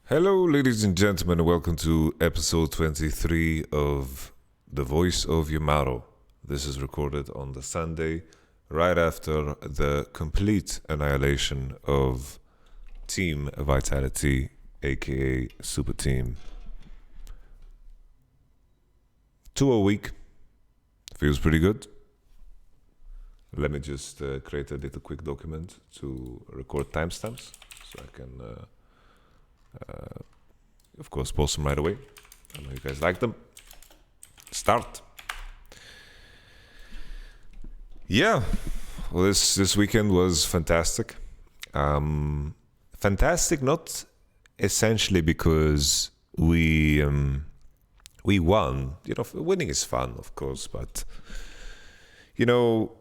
Hello, ladies and gentlemen, and welcome to episode 23 of The Voice of Yamato. This is recorded on the Sunday, right after the complete annihilation of Team Vitality, aka Super Team. 2 a week. Feels pretty good. Let me just create a little quick document to record timestamps so I can of course, post them right away. I know you guys like them. Start. Yeah, well, this weekend was fantastic. Fantastic, not essentially because we won. You know, winning is fun, of course, but you know,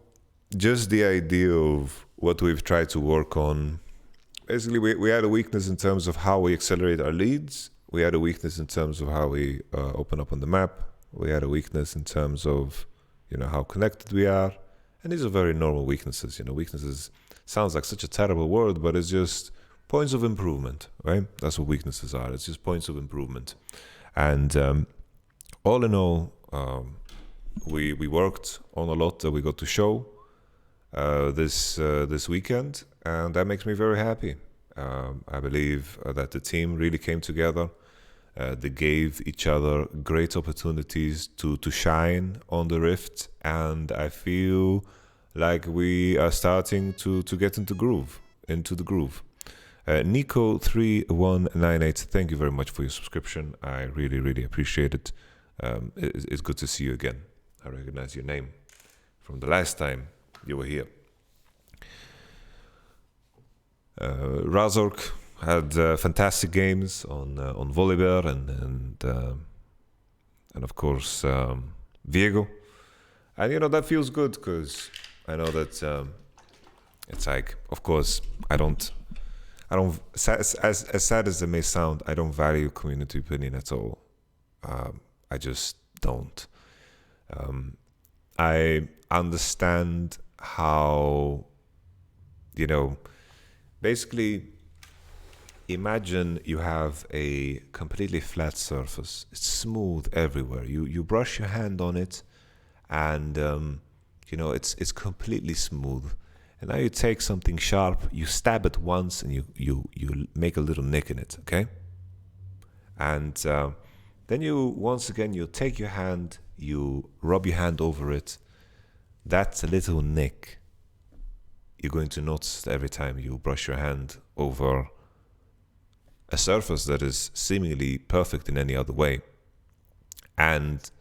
just the idea of what we've tried to work on. Basically, we had a weakness in terms of how we accelerate our leads. We had a weakness in terms of how we open up on the map. We had a weakness in terms of, how connected we are. And these are very normal weaknesses. Weaknesses sounds like such a terrible word, but it's just points of improvement, right? That's what weaknesses are. It's just points of improvement. And all in all, we worked on a lot that we got to show this weekend, and that makes me very happy. I believe that the team really came together. They gave each other great opportunities to shine on the Rift, and I feel like we are starting to get into the groove. Nico3198, thank you very much for your subscription. I really, really appreciate it. It's good to see you again. I recognize your name from the last time you were here. Razork had fantastic games on Volibear and of course Viego, and that feels good because I know that it's like, of course, I don't as sad as it may sound, I don't value community opinion at all. I just don't. I understand how, basically, imagine you have a completely flat surface. It's smooth everywhere. You brush your hand on it, and it's completely smooth. And now you take something sharp, you stab it once, and you make a little nick in it. Okay, and then you take your hand, you rub your hand over it. That's a little nick you're going to notice every time you brush your hand over a surface that is seemingly perfect in any other way. And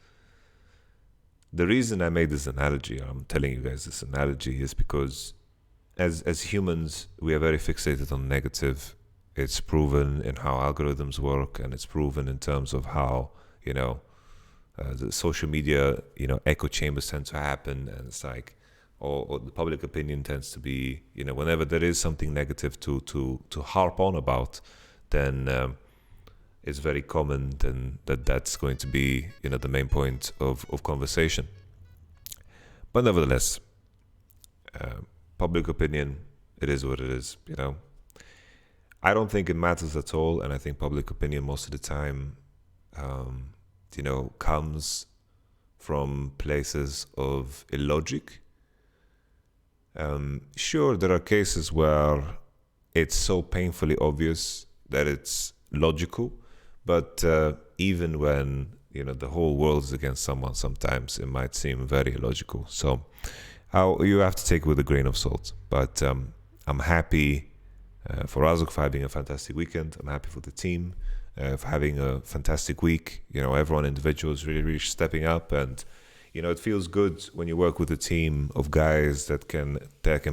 the reason I made this analogy, I'm telling you guys this analogy, is because as humans, we are very fixated on negative. It's proven in how algorithms work, and it's proven in terms of how, the social media, echo chambers tend to happen, and it's like, or the public opinion tends to be, whenever there is something negative to harp on about, then it's very common then that's going to be, the main point of conversation. But nevertheless, public opinion, it is what it is, I don't think it matters at all, and I think public opinion most of the time, comes from places of illogic. Sure, there are cases where it's so painfully obvious that it's logical, but even when the whole world is against someone, sometimes it might seem very illogical. So you have to take it with a grain of salt. But I'm happy for Razok for having a fantastic weekend. I'm happy for the team for having a fantastic week. Everyone individuals really, really stepping up, and it feels good when you work with a team of guys that can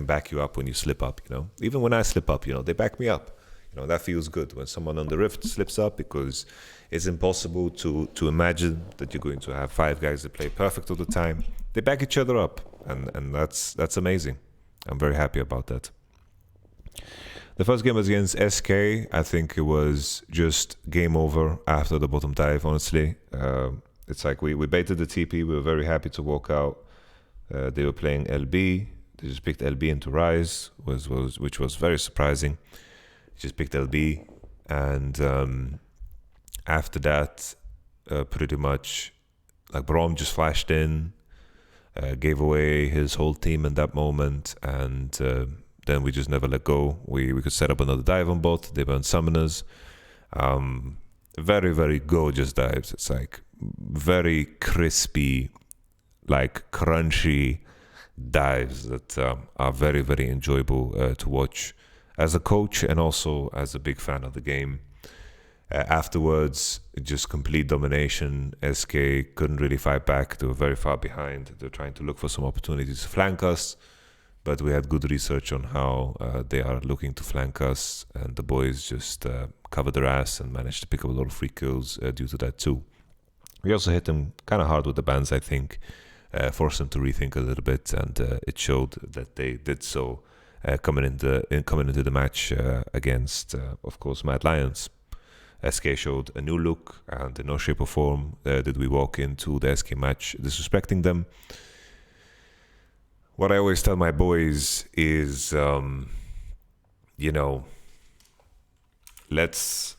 back you up when you slip up. Even when I slip up, they back me up. That feels good when someone on the Rift slips up, because it's impossible to imagine that you're going to have 5 guys that play perfect all the time. They back each other up, and that's amazing. I'm very happy about that. The first game was against SK. I think it was just game over after the bottom dive, honestly. It's like we baited the TP. We were very happy to walk out. They were playing LB. They just picked LB into Rise, which was very surprising. Just picked LB, And after that, pretty much, like Braum just flashed in, gave away his whole team in that moment, and then we just never let go. We could set up another dive on bot. They weren't summoners. Very, very gorgeous dives. It's like very crispy, like crunchy dives that are very, very enjoyable to watch as a coach and also as a big fan of the game. Afterwards, just complete domination. SK couldn't really fight back. They were very far behind. They were trying to look for some opportunities to flank us, but we had good research on how they are looking to flank us, and the boys just covered their ass and managed to pick up a lot of free kills due to that too. We also hit them kind of hard with the bans, I think, forced them to rethink a little bit, and it showed that they did so coming into the match against, of course, Mad Lions. SK showed a new look, and in no shape or form did we walk into the SK match disrespecting them. What I always tell my boys is, let's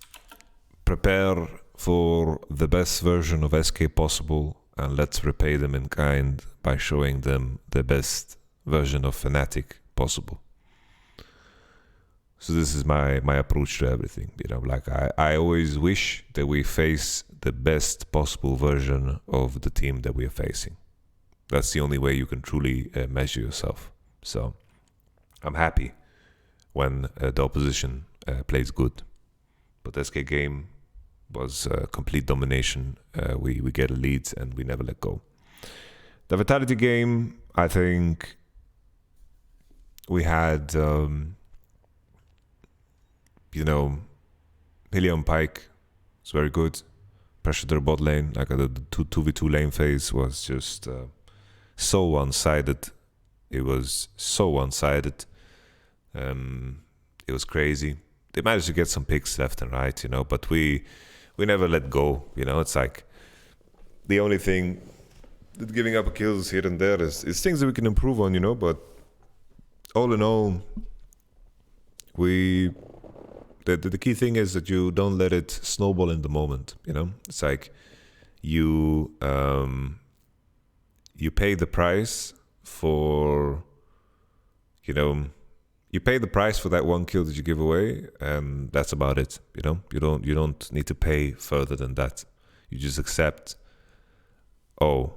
prepare for the best version of SK possible, and let's repay them in kind by showing them the best version of Fnatic possible. So this is my approach to everything. Like I always wish that we face the best possible version of the team that we are facing. That's the only way you can truly measure yourself. So I'm happy when the opposition plays good. But the SK game was complete domination. We get a lead and we never let go. The Vitality game, I think we had... Helium Pike was very good. Pressured their bot lane. Like the 2v2 lane phase was just so one-sided. It was so one-sided. It was crazy. They managed to get some picks left and right, but we never let go. It's like the only thing that giving up kills here and there is things that we can improve on, but all in all, the key thing is that you don't let it snowball in the moment. It's like you pay the price for that one kill that you give away, and that's about it. You don't need to pay further than that. You just accept, oh,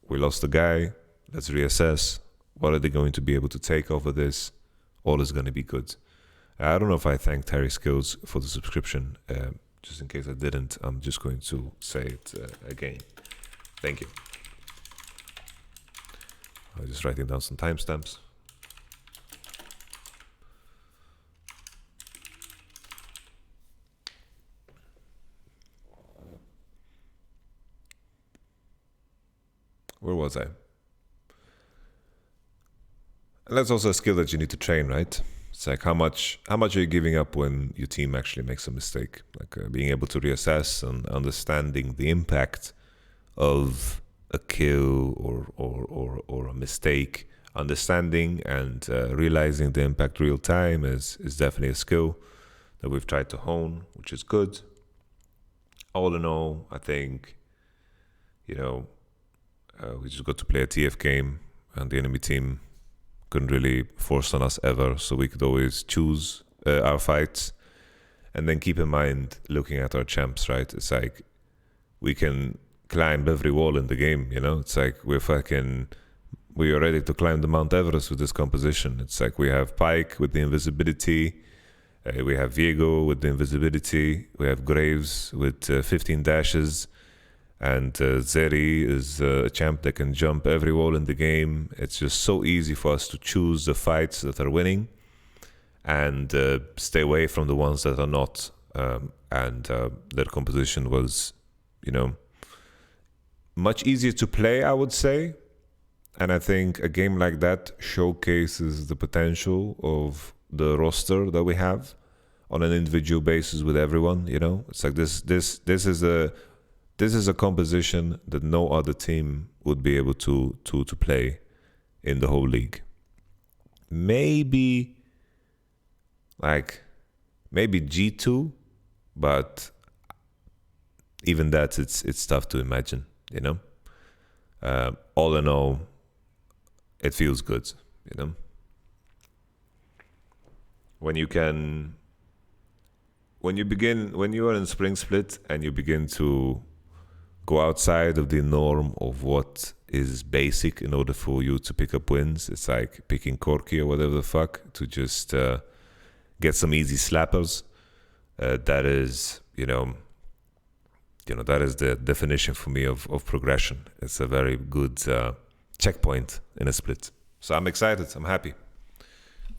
we lost the guy, let's reassess. What are they going to be able to take over this? All is going to be good. I don't know if I thanked Harry Skills for the subscription. Just in case I didn't, I'm just going to say it again. Thank you. I'm just writing down some timestamps. Where was I? And that's also a skill that you need to train, right? It's like how much are you giving up when your team actually makes a mistake? Like being able to reassess and understanding the impact of a kill or a mistake. Understanding and realizing the impact real time is definitely a skill that we've tried to hone, which is good. All in all, I think, we just got to play a TF game, and the enemy team couldn't really force on us ever, so we could always choose our fights, and then keep in mind looking at our champs, right? It's like we can climb every wall in the game, It's like we are ready to climb the Mount Everest with this composition. It's like we have Pike with the invisibility, we have Viego with the invisibility, we have Graves with 15 dashes, and Zeri is a champ that can jump every wall in the game. It's just so easy for us to choose the fights that are winning and stay away from the ones that are not. And their composition was, much easier to play, I would say. And I think a game like that showcases the potential of the roster that we have on an individual basis with everyone. It's like this is a composition that no other team would be able to play in the whole league. Maybe G2 but even that, it's tough to imagine, you know. All in all, it feels good, you know. When you are in spring split and you begin to go outside of the norm of what is basic in order for you to pick up wins, it's like picking Corky or whatever the fuck, to just get some easy slappers. That is, that is the definition for me of progression. It's a very good checkpoint in a split. So I'm excited. I'm happy.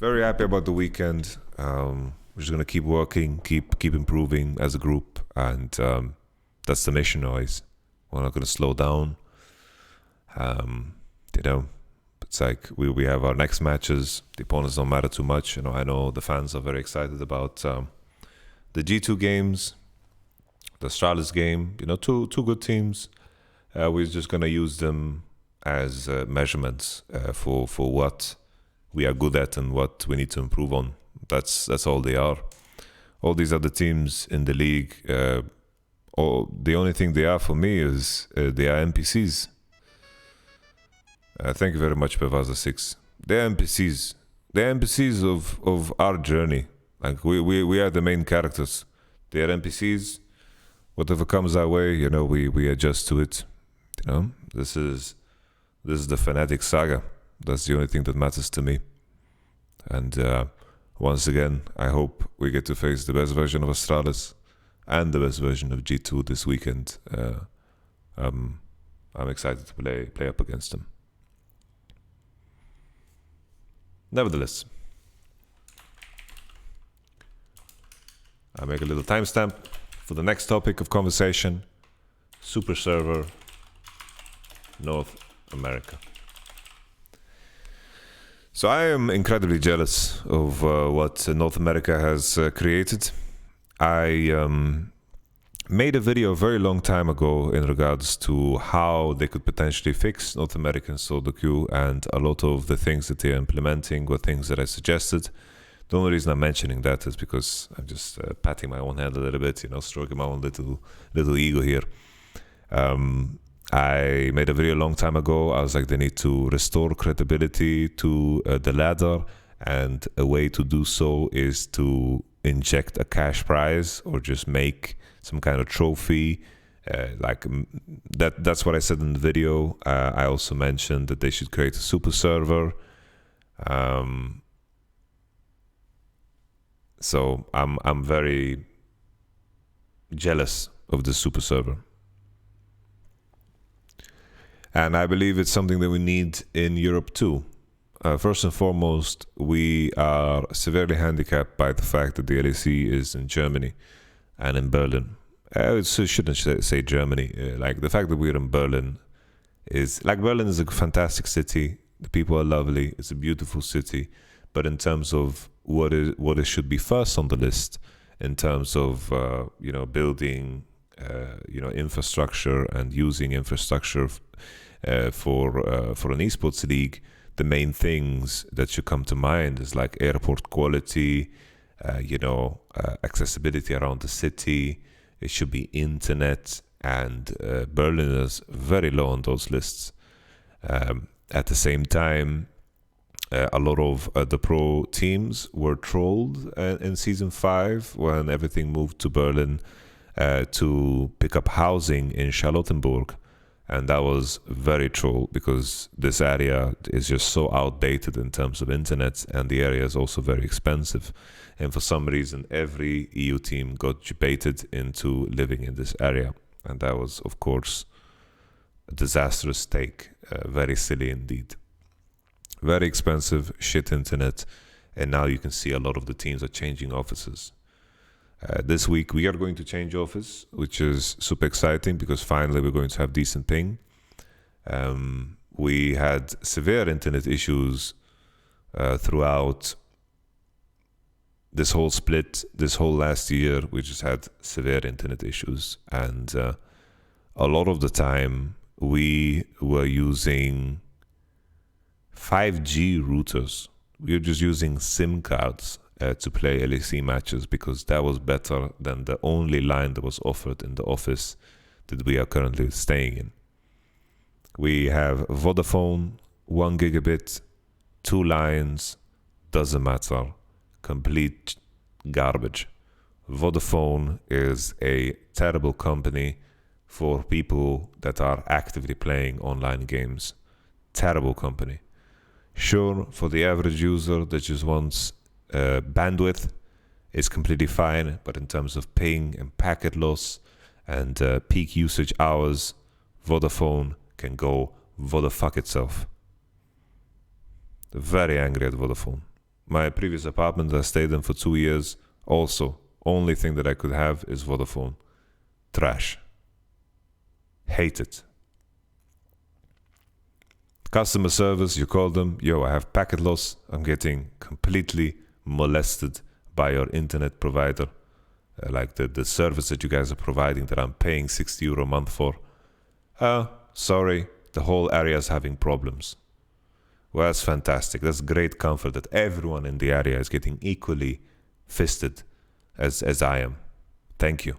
Very happy about the weekend. We're just gonna keep working, keep improving as a group, and that's the mission always. We're not gonna slow down. It's like we have our next matches. The opponents don't matter too much. I know the fans are very excited about the G2 games, the Astralis game. Two good teams. We're just gonna use them as measurements for what we are good at and what we need to improve on. That's all they are. All these other teams in the league, the only thing they are for me is they are NPCs. Thank you very much, Pevasa6. They're NPCs. They're NPCs of our journey. Like we are the main characters. They are NPCs. Whatever comes our way, we adjust to it. This is the Fnatic saga. That's the only thing that matters to me. And once again, I hope we get to face the best version of Astralis and the best version of G2 this weekend. I'm excited to play up against them. Nevertheless, I make a little timestamp for the next topic of conversation: Super Server, North America. So I am incredibly jealous of what North America has created. I made a video a very long time ago in regards to how they could potentially fix North American solo queue, and a lot of the things that they're implementing were things that I suggested. The only reason I'm mentioning that is because I'm just patting my own head a little bit, stroking my own little ego here. I made a video a long time ago. I was like, they need to restore credibility to the ladder, and a way to do so is to inject a cash prize or just make some kind of trophy. That's what I said in the video. I also mentioned that they should create a super server. So I'm very jealous of the super server. And I believe it's something that we need in Europe too. First and foremost, we are severely handicapped by the fact that the LEC is in Germany and in Berlin. I shouldn't say Germany. The fact that we're in Berlin is... Berlin is a fantastic city. The people are lovely. It's a beautiful city. But in terms of what it should be first on the list, in terms of, building, infrastructure and using infrastructure for an esports league, the main things that should come to mind is like airport quality, accessibility around the city. It should be internet, and Berlin is very low on those lists. At the same time, a lot of the pro teams were trolled in Season 5 when everything moved to Berlin to pick up housing in Charlottenburg. And that was very troll, because this area is just so outdated in terms of internet, and the area is also very expensive. And for some reason, every EU team got debated into living in this area. And that was, of course, a disastrous take. Very silly indeed. Very expensive, shit internet. And now you can see a lot of the teams are changing offices. This week we are going to change office, which is super exciting because finally we're going to have decent ping. We had severe internet issues throughout this whole split, this whole last year. We just had severe internet issues, and a lot of the time we were using 5G routers. We were just using SIM cards to play LEC matches, because that was better than the only line that was offered in the office that we are currently staying in. We have Vodafone, 1 gigabit, 2 lines, doesn't matter, complete garbage. Vodafone is a terrible company for people that are actively playing online games. Terrible company. Sure, for the average user that just wants bandwidth, it's completely fine, but in terms of ping and packet loss and peak usage hours, Vodafone can go Vodafuck itself. Very angry at Vodafone. My previous apartment I stayed in for 2 years, also, only thing that I could have is Vodafone. Trash. Hate it. Customer service, you call them, yo, I have packet loss, I'm getting completely molested by your internet provider, like the service that you guys are providing that I'm paying €60 a month for. Sorry, the whole area is having problems. Well, that's fantastic. That's great comfort that everyone in the area is getting equally fisted as I am. Thank you.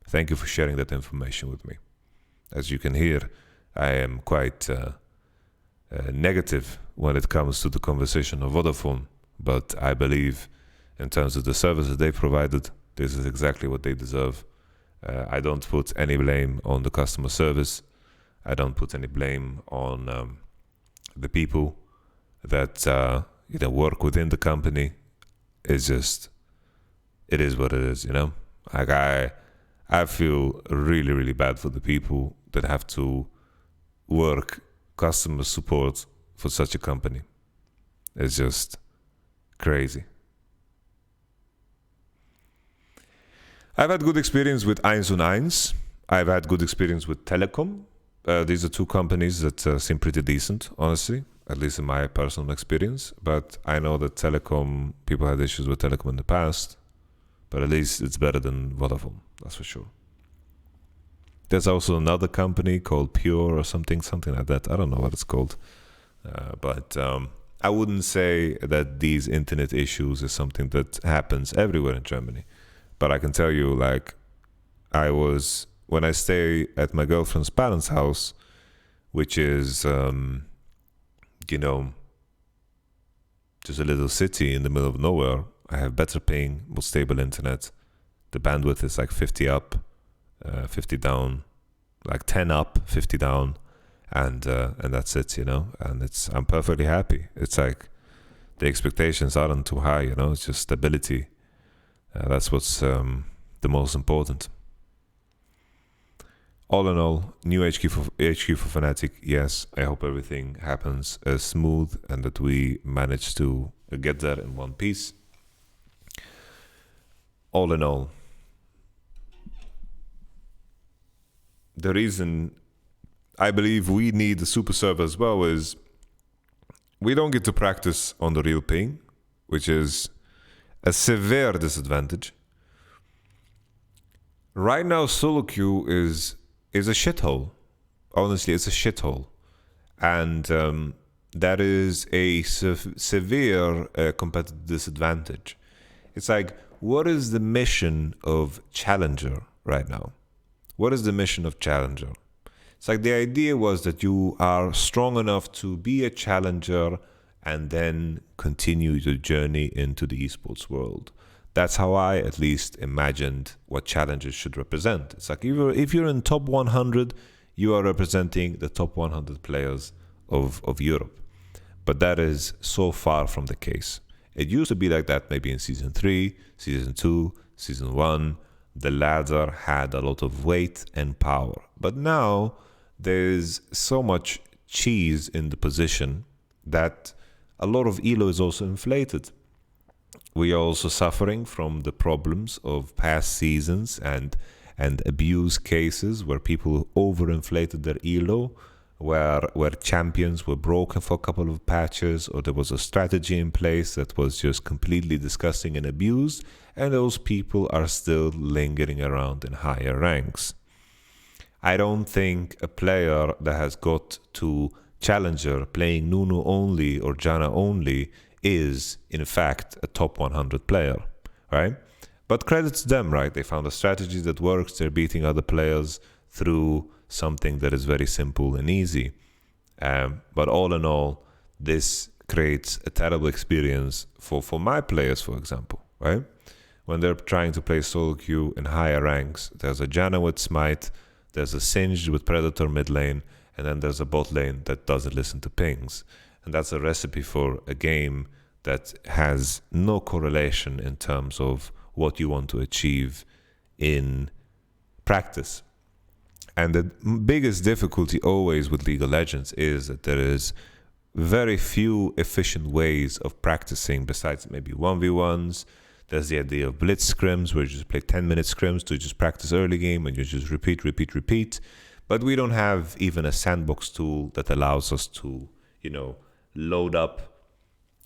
Thank you for sharing that information with me. As you can hear, I am quite negative when it comes to the conversation of Vodafone, but I believe in terms of the services they provided, this is exactly what they deserve. I don't put any blame on the customer service. I don't put any blame on the people that work within the company. It's just, it is what it is, Like I feel really, really bad for the people that have to work customer support for such a company. It's just crazy. I've had good experience with 1&1. I've had good experience with Telecom. These are two companies that seem pretty decent, honestly, at least in my personal experience. But I know that Telecom, people had issues with Telecom in the past, but at least it's better than Vodafone, that's for sure. There's also another company called Pure or something like that. I don't know what it's called. But I wouldn't say that these internet issues is something that happens everywhere in Germany. But I can tell you, like, when I stay at my girlfriend's parents' house, which is, just a little city in the middle of nowhere, I have better ping, more stable internet. The bandwidth is like 50 up, 50 down, like 10 up, 50 down, and that's it, and I'm perfectly happy. It's like the expectations aren't too high, it's just stability. That's what's the most important. All in all, new HQ for Fnatic. Yes, I hope everything happens smooth and that we manage to get there in one piece. All in all, the reason I believe we need the super server as well is we don't get to practice on the real ping, which is a severe disadvantage. Right now, solo queue is a shithole. Honestly, it's a shithole. And that is a severe competitive disadvantage. It's like, what is the mission of Challenger right now? What is the mission of Challenger? It's like the idea was that you are strong enough to be a Challenger and then continue your journey into the esports world. That's how I at least imagined what Challengers should represent. It's like if you're in top 100, you are representing the top 100 players of Europe. But that is so far from the case. It used to be like that maybe in Season 3, Season 2, Season 1. The ladder had a lot of weight and power. But now there's so much cheese in the position that a lot of elo is also inflated. We are also suffering from the problems of past seasons and abuse cases where people overinflated their elo, where champions were broken for a couple of patches, or there was a strategy in place that was just completely disgusting and abused, and those people are still lingering around in higher ranks. I don't think a player that has got to Challenger playing Nunu only or Janna only is in fact a top 100 player, right? But credit to them, right? They found a strategy that works. They're beating other players through something that is very simple and easy. But all in all, this creates a terrible experience for my players, for example, right? When they're trying to play solo queue in higher ranks, there's a Janna with Smite, there's a Singed with Predator mid lane, and then there's a bot lane that doesn't listen to pings. And that's a recipe for a game that has no correlation in terms of what you want to achieve in practice. And the biggest difficulty always with League of Legends is that there is very few efficient ways of practicing besides maybe 1v1s. There's the idea of blitz scrims, where you just play 10-minute scrims to just practice early game and you just repeat. But we don't have even a sandbox tool that allows us to, load up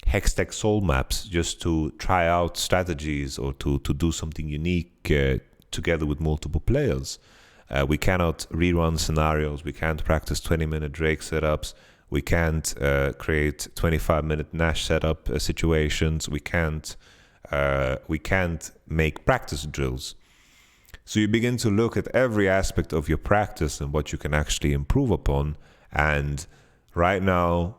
Hextech soul maps just to try out strategies or to do something unique together with multiple players. We cannot rerun scenarios. We can't practice 20-minute Drake setups. We can't create 25-minute Nash setup situations. We can't make practice drills. So you begin to look at every aspect of your practice and what you can actually improve upon. And right now,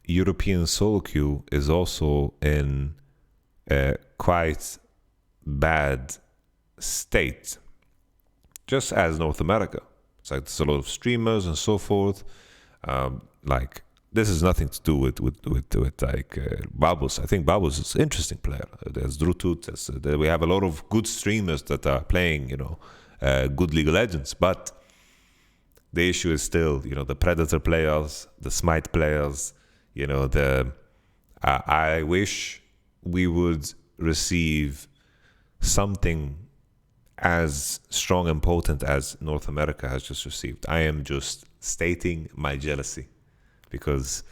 European solo queue is also in a quite bad state, just as North America. It's like there's a lot of streamers and so forth. This has nothing to do with Babus. I think Babus is an interesting player. There's Drutut. We have a lot of good streamers that are playing, good League of Legends. But the issue is still, the Predator players, the Smite players. I wish we would receive something as strong and potent as North America has just received. I am just stating my jealousy, because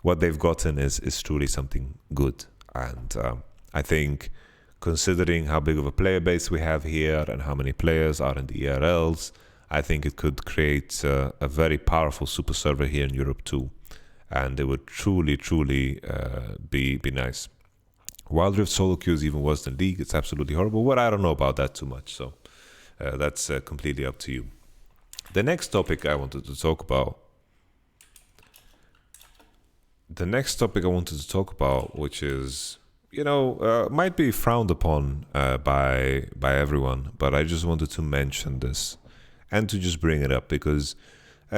what they've gotten is truly something good. And I think, considering how big of a player base we have here and how many players are in the ERLs, I think it could create a very powerful super server here in Europe too. And it would truly be nice. Wild Rift solo queue is even worse than League. It's absolutely horrible. Well, I don't know about that too much, so that's completely up to you. The next topic I wanted to talk about, which is, might be frowned upon by everyone, but I just wanted to mention this and to just bring it up, because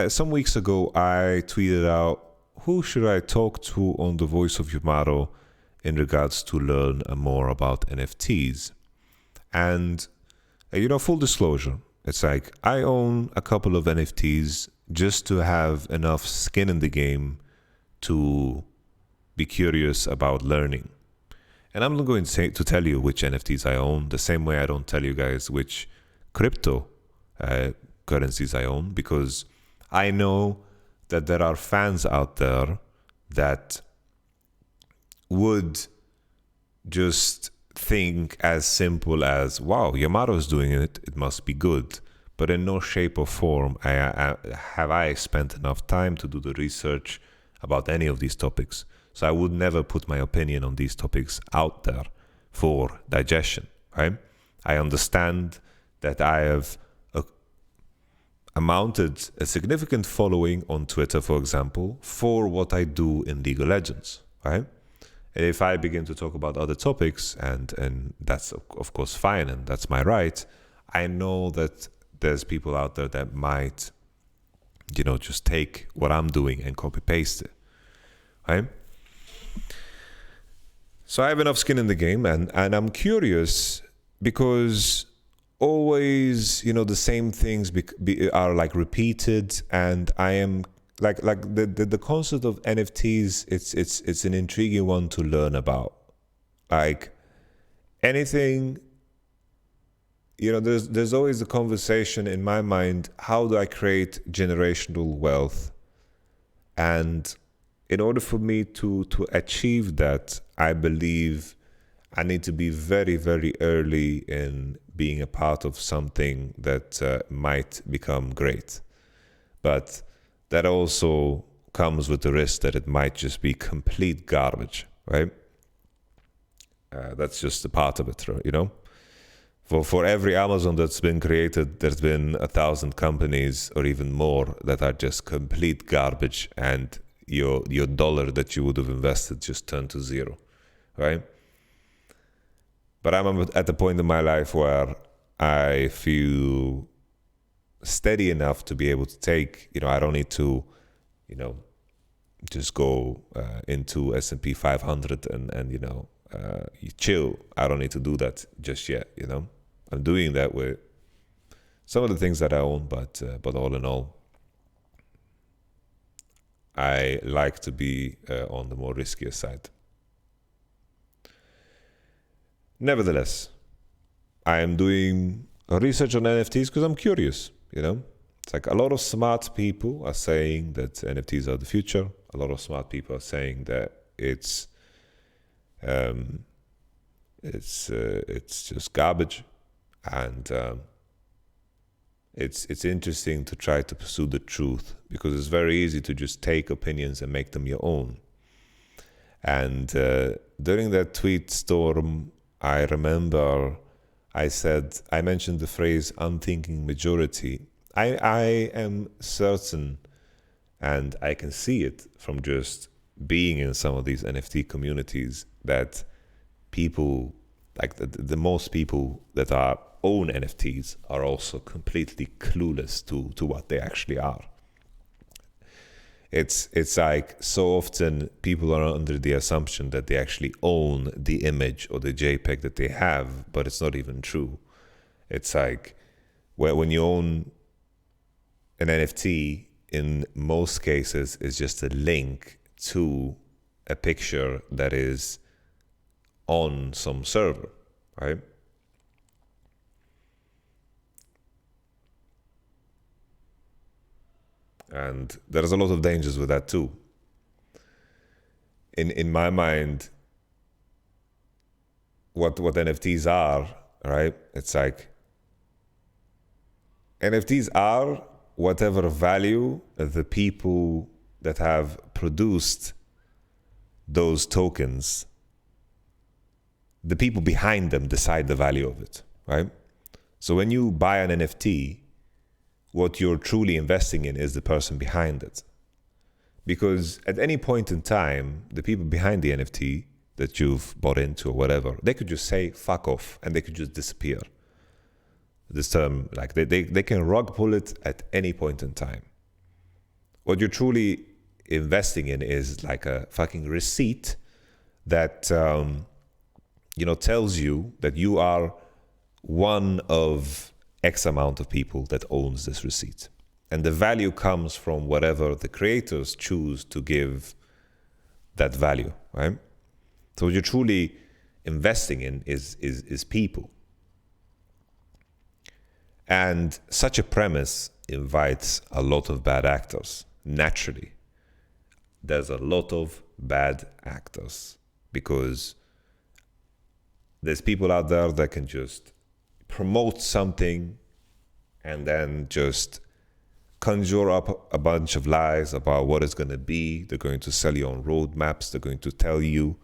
some weeks ago I tweeted out, who should I talk to on the Voice of Yamato in regards to learn more about NFTs? And, full disclosure, it's like I own a couple of NFTs just to have enough skin in the game to be curious about learning. And I'm not going to tell you which NFTs I own, the same way I don't tell you guys which crypto currencies I own, because I know that there are fans out there that would just think as simple as, wow, Yamato is doing it, it must be good. But in no shape or form have I spent enough time to do the research about any of these topics. So I would never put my opinion on these topics out there for digestion, right? I understand that I have amounted a significant following on Twitter, for example, for what I do in League of Legends, right? And if I begin to talk about other topics, and that's of course fine, and that's my right, I know that there's people out there that might, just take what I'm doing and copy paste it, right? So I have enough skin in the game, and I'm curious because always, the same things are like repeated, and I am like the concept of NFTs. It's an intriguing one to learn about. Like anything, there's always a conversation in my mind. How do I create generational wealth? And in order for me to achieve that, I believe I need to be very, very early in being a part of something that might become great. But that also comes with the risk that it might just be complete garbage, right? That's just a part of it, you know. For every Amazon that's been created, there's been 1,000 companies or even more that are just complete garbage, and your dollar that you would have invested just turned to zero, right? But I'm at the point in my life where I feel steady enough to be able to take, I don't need to, just go into S&P 500 and you chill. I don't need to do that just yet, I'm doing that with some of the things that I own, but all in all, I like to be on the more riskier side. Nevertheless, I am doing research on NFTs because I'm curious, It's like a lot of smart people are saying that NFTs are the future. A lot of smart people are saying that it's just garbage, and it's interesting to try to pursue the truth, because it's very easy to just take opinions and make them your own. And during that tweet storm, I remember I mentioned the phrase unthinking majority. I am certain, and I can see it from just being in some of these NFT communities, that people, like the most people that own NFTs, are also completely clueless to what they actually are. It's like so often people are under the assumption that they actually own the image or the JPEG that they have, but it's not even true. It's like when you own an NFT, in most cases, is just a link to a picture that is on some server, right? And there's a lot of dangers with that too. In my mind, what NFTs are, right? It's like NFTs are whatever value the people that have produced those tokens, the people behind them decide the value of it, right? So when you buy an NFT, what you're truly investing in is the person behind it. Because at any point in time, the people behind the NFT that you've bought into or whatever, they could just say, fuck off, and they could just disappear. This term, like they can rug pull it at any point in time. What you're truly investing in is like a fucking receipt that, tells you that you are one of X amount of people that owns this receipt. And the value comes from whatever the creators choose to give that value, right? So what you're truly investing in is people. And such a premise invites a lot of bad actors. Naturally, there's a lot of bad actors, because there's people out there that can just promote something and then just conjure up a bunch of lies about what it's going to be. They're going to sell you on roadmaps. They're going to tell you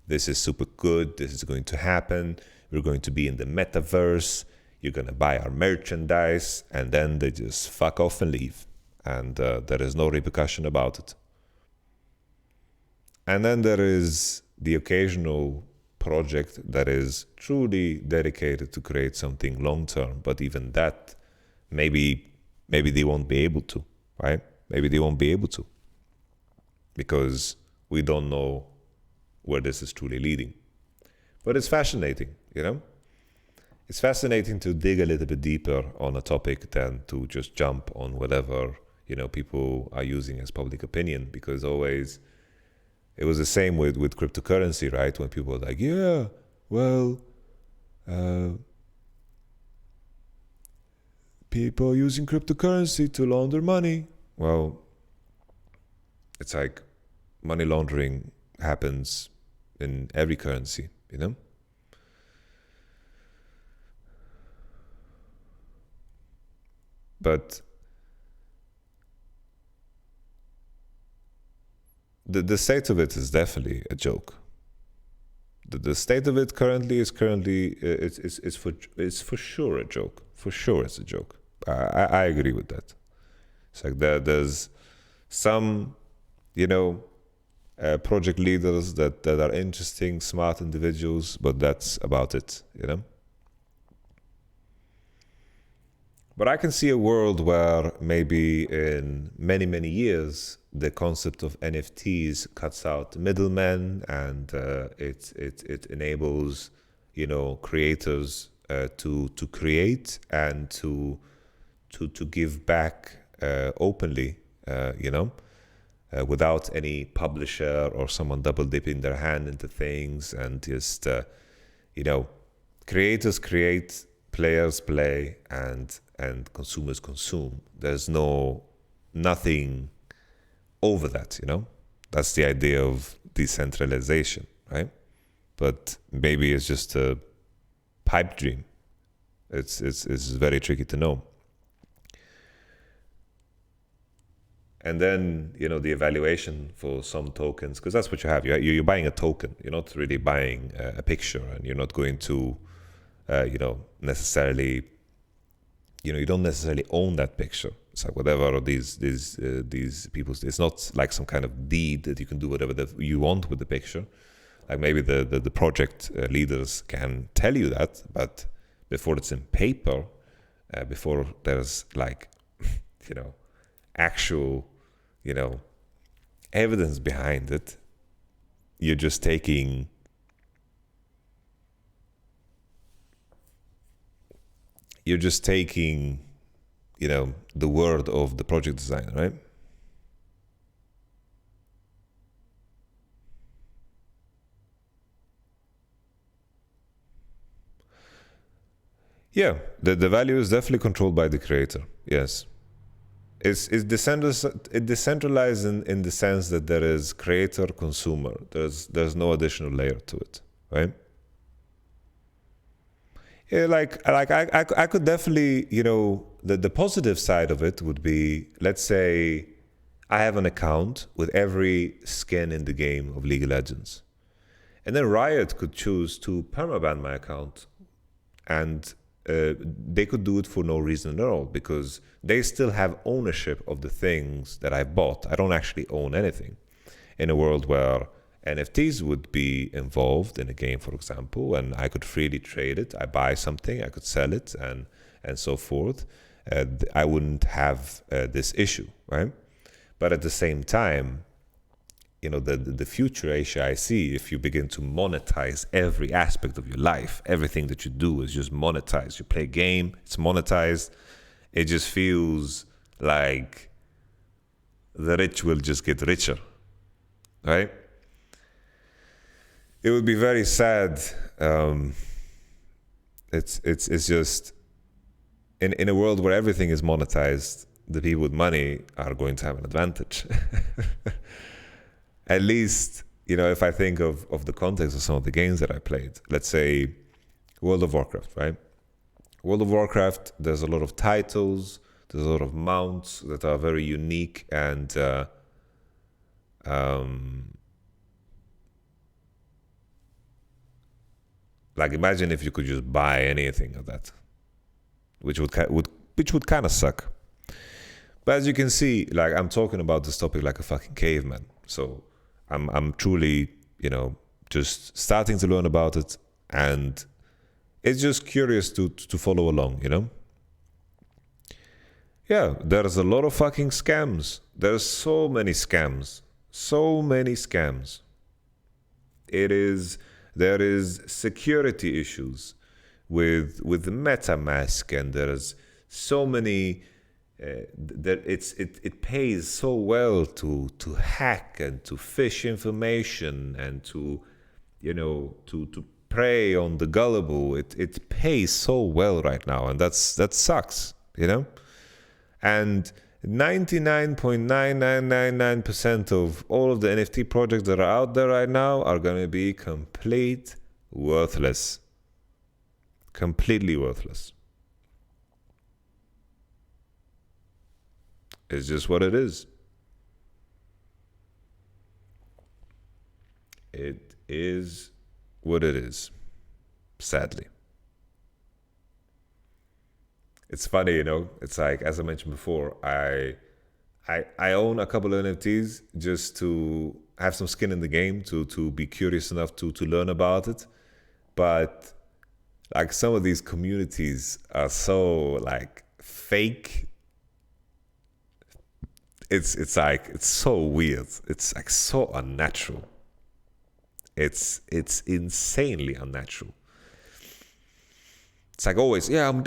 this is super good, this is going to happen, we're going to be in the metaverse, you're going to buy our merchandise, and then they just fuck off and leave. And there is no repercussion about it. And then there is the occasional project that is truly dedicated to create something long-term, but even that, maybe they won't be able to, right? Maybe they won't be able to, because we don't know where this is truly leading. But it's fascinating, It's fascinating to dig a little bit deeper on a topic than to just jump on whatever, people are using as public opinion, because always it was the same with cryptocurrency, right? When people were like, yeah, well, people using cryptocurrency to launder money. Well, it's like money laundering happens in every currency, But the state of it is definitely a joke. the state of it currently is it's for sure a joke. For sure, it's a joke. I agree with that. It's like there's some, project leaders that are interesting, smart individuals, but that's about it. But I can see a world where maybe in many, many years, the concept of NFTs cuts out the middlemen, and it enables, creators to create and to give back openly, without any publisher or someone double dipping their hand into things, and just creators create, players play, and consumers consume. There's nothing over that, That's the idea of decentralization, right? But maybe it's just a pipe dream. It's very tricky to know. And then, the evaluation for some tokens, because that's what you have. You're buying a token. You're not really buying a picture, and you're not going to, necessarily, you don't necessarily own that picture. It's like whatever these people, it's not like some kind of deed that you can do whatever you want with the picture. Like maybe the project leaders can tell you that, but before it's in paper, before there's like, actual, evidence behind it, you're just taking the word of the project designer, right? Yeah, the value is definitely controlled by the creator. Yes. It's decentralized in the sense that there is creator, consumer. There's no additional layer to it, right? Yeah, like I could definitely, the positive side of it would be, let's say I have an account with every skin in the game of League of Legends. And then Riot could choose to permaban my account, and they could do it for no reason at all, because they still have ownership of the things that I bought. I don't actually own anything. In a world where NFTs would be involved in a game, for example, and I could freely trade it. I buy something, I could sell it, and so forth. I wouldn't have this issue, right? But at the same time, the future Asia I see, if you begin to monetize every aspect of your life, everything that you do is just monetized. You play a game, it's monetized. It just feels like the rich will just get richer, right? It would be very sad. It's just in a world where everything is monetized, the people with money are going to have an advantage. At least, if I think of the context of some of the games that I played, let's say World of Warcraft, right? World of Warcraft, there's a lot of titles, there's a lot of mounts that are very unique, and like imagine if you could just buy anything of that, which would kind of suck. But as you can see, like I'm talking about this topic like a fucking caveman. So I'm truly, just starting to learn about it, and it's just curious to follow along, Yeah, there's a lot of fucking scams. There's so many scams. So many scams. There is security issues with MetaMask, and there's so many that it pays so well to hack and to phish information and to prey on the gullible. It pays so well right now, and that sucks, And 99.9999% of all of the NFT projects that are out there right now are going to be complete worthless. Completely worthless. It's just what it is. It is what it is, sadly. It's funny, it's like, as I mentioned before, I own a couple of NFTs just to have some skin in the game, to be curious enough to learn about it. But like, some of these communities are so like fake. It's like, it's so weird. It's like so unnatural. It's insanely unnatural. It's like, always, yeah,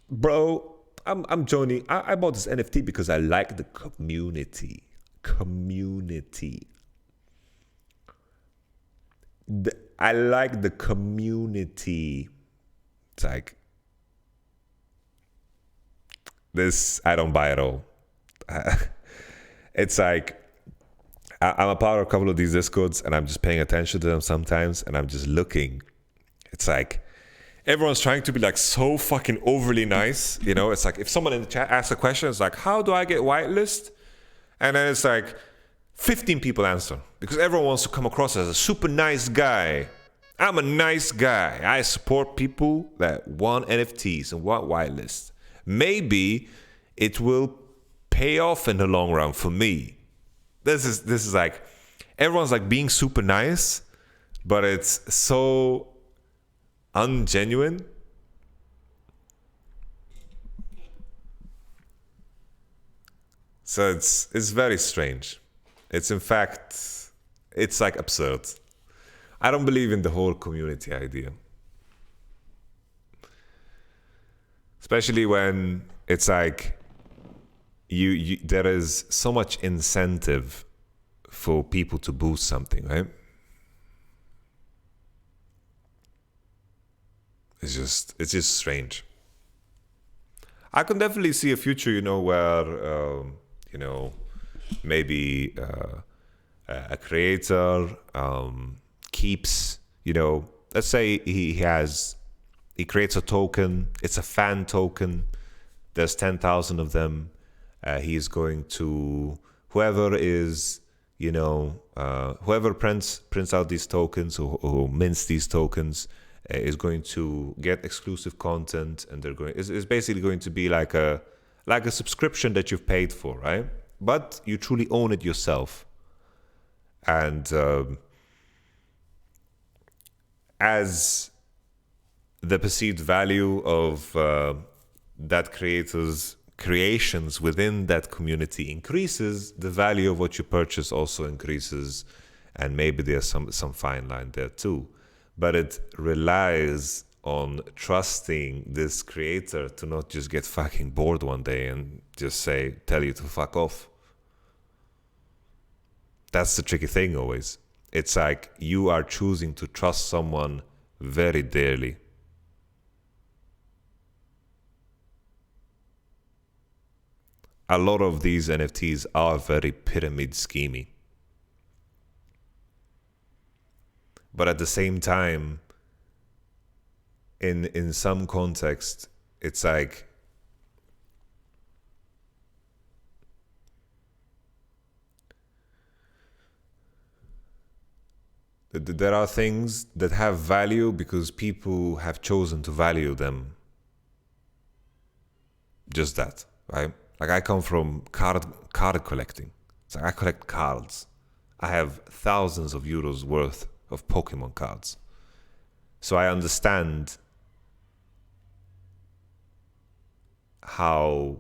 bro, I'm joining. I bought this NFT because I like the community. I like the community. It's like, this, I don't buy at all. It's like, I'm a part of a couple of these Discords, and I'm just paying attention to them sometimes, and I'm just looking. It's like, everyone's trying to be like so fucking overly nice. It's like, if someone in the chat asks a question, it's like, how do I get whitelist? And then it's like 15 people answer, because everyone wants to come across as a super nice guy. I'm a nice guy. I support people that want NFTs and want whitelist. Maybe it will pay off in the long run for me. This is like, everyone's like being super nice, but it's so ungenuine. So it's very strange. It's, in fact, it's like absurd. I don't believe in the whole community idea. Especially when it's like, you there is so much incentive for people to boost something, right? It's just strange. I can definitely see a future, where maybe a creator keeps, let's say he creates a token. It's a fan token. There's 10,000 of them. He's going to, whoever is, whoever prints out these tokens, who mints these tokens, is going to get exclusive content, and it's basically going to be like a subscription that you've paid for, right? But you truly own it yourself. And as the perceived value of that creator's creations within that community increases, the value of what you purchase also increases, and maybe there's some fine line there too. But it relies on trusting this creator to not just get fucking bored one day and just tell you to fuck off. That's the tricky thing always. It's like, you are choosing to trust someone very dearly. A lot of these NFTs are very pyramid schemy. But at the same time, in some context, it's like, there are things that have value because people have chosen to value them. Just that, right? Like, I come from card collecting. It's like, I collect cards. I have thousands of euros worth of Pokemon cards. So I understand how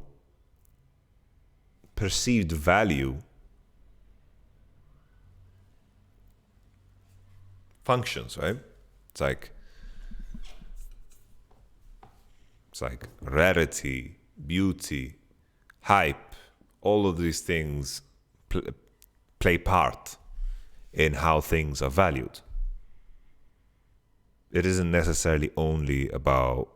perceived value functions, right? It's like rarity, beauty, hype, all of these things play part in how things are valued. It isn't necessarily only about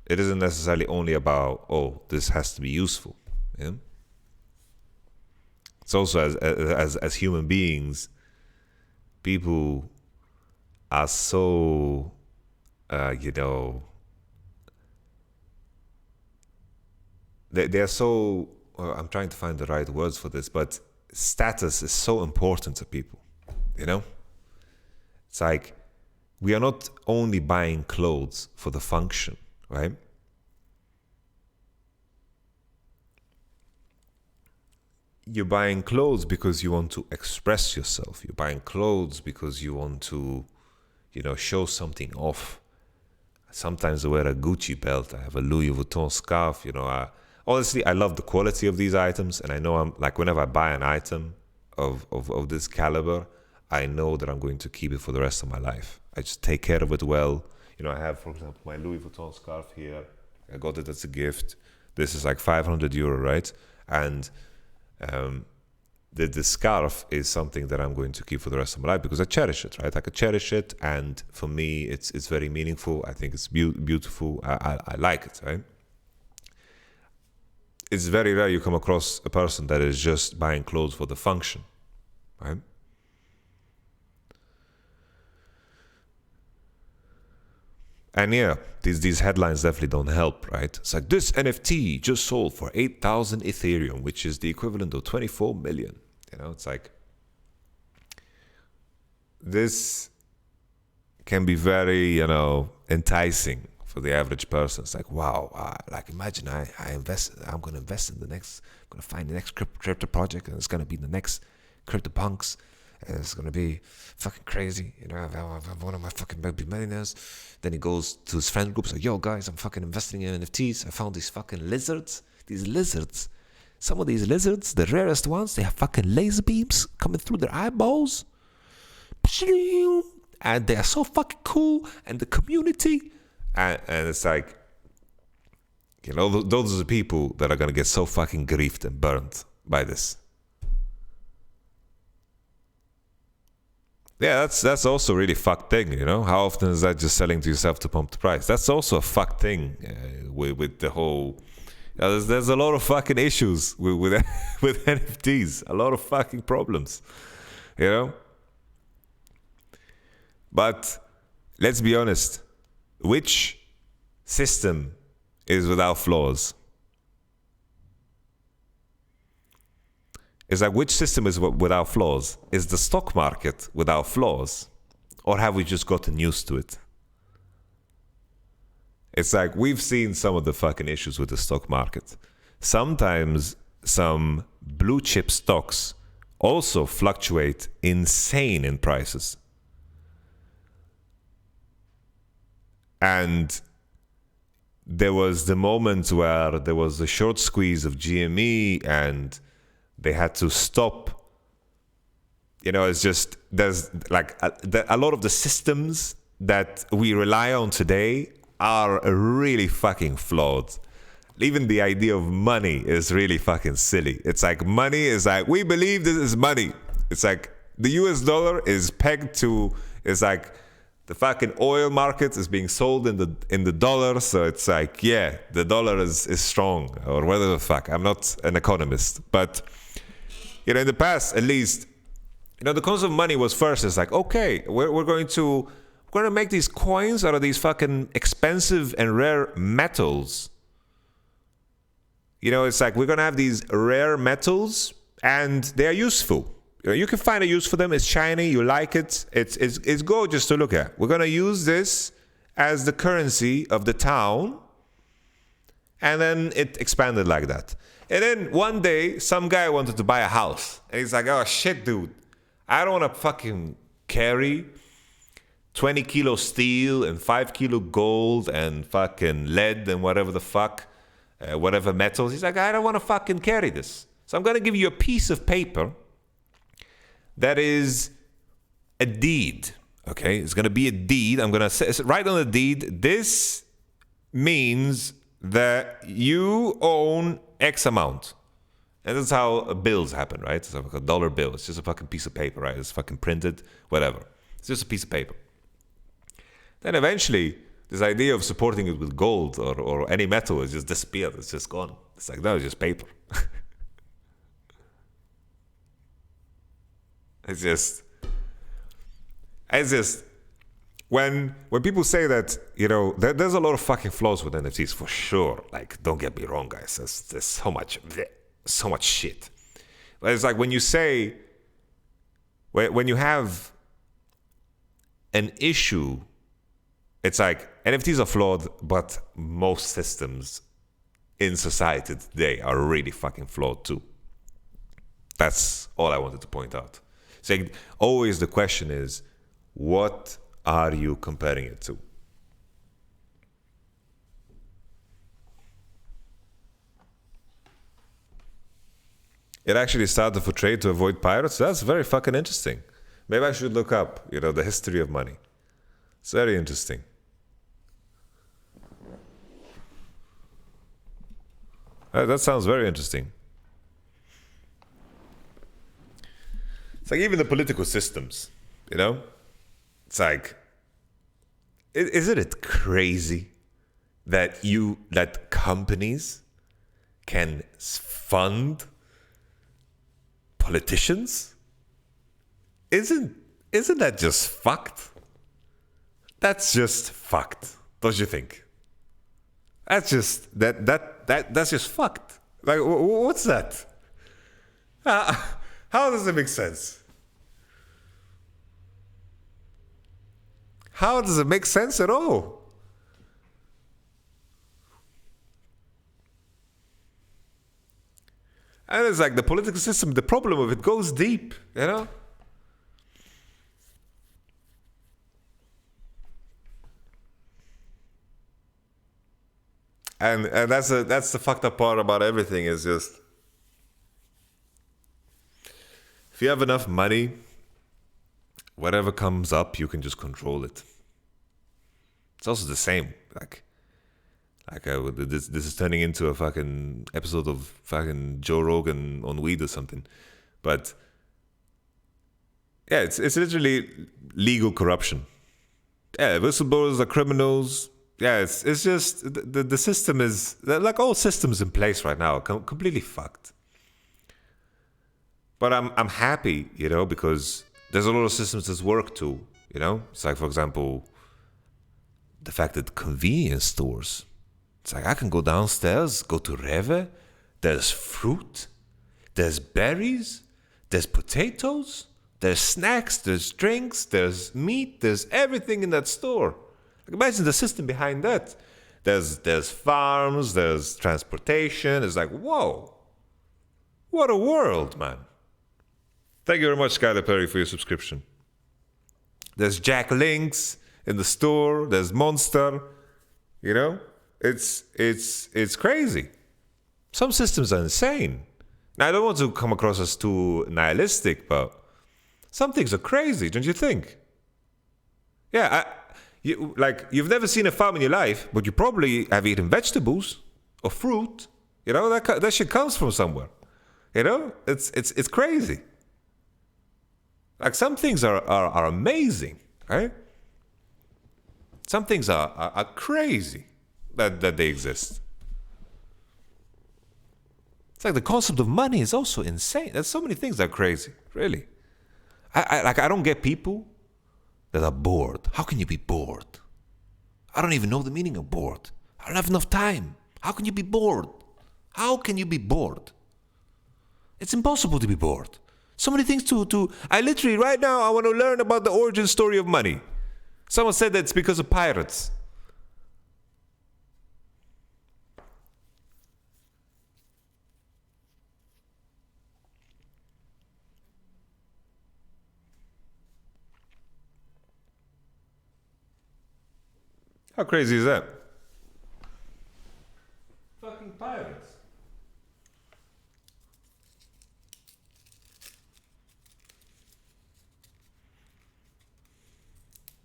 oh, this has to be useful. Yeah? It's also, as human beings, people are so they're so, I'm trying to find the right words for this, but status is so important to people, you know? It's like, we are not only buying clothes for the function, right? You're buying clothes because you want to express yourself. You're buying clothes because you want to, show something off. Sometimes I wear a Gucci belt. I have a Louis Vuitton scarf. Honestly, I love the quality of these items, and I know I'm like, whenever I buy an item of this caliber, I know that I'm going to keep it for the rest of my life. I just take care of it well. I have, for example, my Louis Vuitton scarf here. I got it as a gift. This is like €500, right? And the scarf is something that I'm going to keep for the rest of my life because I cherish it, right? I could cherish it, and for me, it's very meaningful. I think it's beautiful. I like it, right? It's very rare you come across a person that is just buying clothes for the function, right? And yeah, these headlines definitely don't help, right? It's like, this NFT just sold for 8,000 Ethereum, which is the equivalent of 24 million. It's like, this can be very, enticing for the average person. It's like, wow, imagine I'm going to invest in I'm going to find the next crypto project, and it's going to be the next CryptoPunks. And it's going to be fucking crazy. I have one of my fucking Mebdi millionaires. Then he goes to his friend group. Like, yo, guys, I'm fucking investing in NFTs. I found these fucking lizards. These lizards. Some of these lizards, the rarest ones, they have fucking laser beams coming through their eyeballs. And they are so fucking cool. And the community. And it's like, those are the people that are going to get so fucking griefed and burnt by this. Yeah, that's also a really fucked thing, How often is that just selling to yourself to pump the price? That's also a fucked thing with the whole... there's a lot of fucking issues with with NFTs. A lot of fucking problems, But let's be honest. Which system is without flaws? It's like, which system is without flaws? Is the stock market without flaws? Or have we just gotten used to it? It's like, we've seen some of the fucking issues with the stock market. Sometimes some blue chip stocks also fluctuate insane in prices. And there was the moment where there was a short squeeze of GME and they had to stop. It's just, there's like a lot of the systems that we rely on today are really fucking flawed. Even the idea of money is really fucking silly. It's like, money is like, we believe this is money. It's like, the US dollar is pegged to, it's like, the fucking oil market is being sold in the dollar, so it's like, yeah, the dollar is strong, or whatever the fuck. I'm not an economist, but in the past, at least, the concept of money was first. It's like, okay, we're going to make these coins out of these fucking expensive and rare metals. It's like, we're gonna have these rare metals, and they are useful. You can find a use for them. It's shiny. You like it. It's gorgeous to look at. We're going to use this as the currency of the town. And then it expanded like that. And then one day, some guy wanted to buy a house. And he's like, oh, shit, dude. I don't want to fucking carry 20 kilo steel and 5 kilo gold and fucking lead and whatever the fuck, whatever metals. He's like, I don't want to fucking carry this. So I'm going to give you a piece of paper that is a deed, okay? It's going to be a deed. I'm going to write on the deed, this means that you own X amount. And that's how bills happen, right? It's like a dollar bill. It's just a fucking piece of paper, right? It's fucking printed, whatever. It's just a piece of paper. Then eventually, this idea of supporting it with gold or any metal is just disappeared. It's just gone. It's like, no, it's just paper. It's just when people say that, there's a lot of fucking flaws with NFTs for sure. Like, don't get me wrong, guys. There's so much shit. It's like when you say, when you have an issue, it's like NFTs are flawed, but most systems in society today are really fucking flawed too. That's all I wanted to point out. So always the question is, what are you comparing it to? It actually started for trade to avoid pirates. That's very fucking interesting. Maybe I should look up, the history of money. It's very interesting. That sounds very interesting. It's like even the political systems, It's like, isn't it crazy that companies can fund politicians? Isn't that just fucked? That's just fucked, don't you think? That's just that's just fucked. Like, what's that? How does it make sense? How does it make sense at all? And it's like the political system, the problem of it goes deep, And that's the fucked up part about everything is just, if you have enough money, whatever comes up, you can just control it. It's also the same. This is turning into a fucking episode of fucking Joe Rogan on weed or something. But yeah, it's literally legal corruption. Yeah, whistleblowers are criminals. Yeah, it's just the system is, like all systems in place right now, completely fucked. But I'm happy, because there's a lot of systems that work too, It's like, for example, the fact that convenience stores, it's like I can go downstairs, go to Rewe, there's fruit, there's berries, there's potatoes, there's snacks, there's drinks, there's meat, there's everything in that store. Like, imagine the system behind that. There's farms, there's transportation. It's like, whoa, what a world, man. Thank you very much, Skylar Perry, for your subscription. There's Jack Links in the store. There's Monster. It's crazy. Some systems are insane. Now, I don't want to come across as too nihilistic, but some things are crazy, don't you think? Yeah, you've never seen a farm in your life, but you probably have eaten vegetables or fruit. That shit comes from somewhere. It's crazy. Like, some things are amazing, right? Some things are crazy that they exist. It's like the concept of money is also insane. There's so many things that are crazy, really. I don't get people that are bored. How can you be bored? I don't even know the meaning of bored. I don't have enough time. How can you be bored? How can you be bored? It's impossible to be bored. So many things to I literally, right now, I want to learn about the origin story of money. Someone said that it's because of pirates. How crazy is that? Fucking pirates.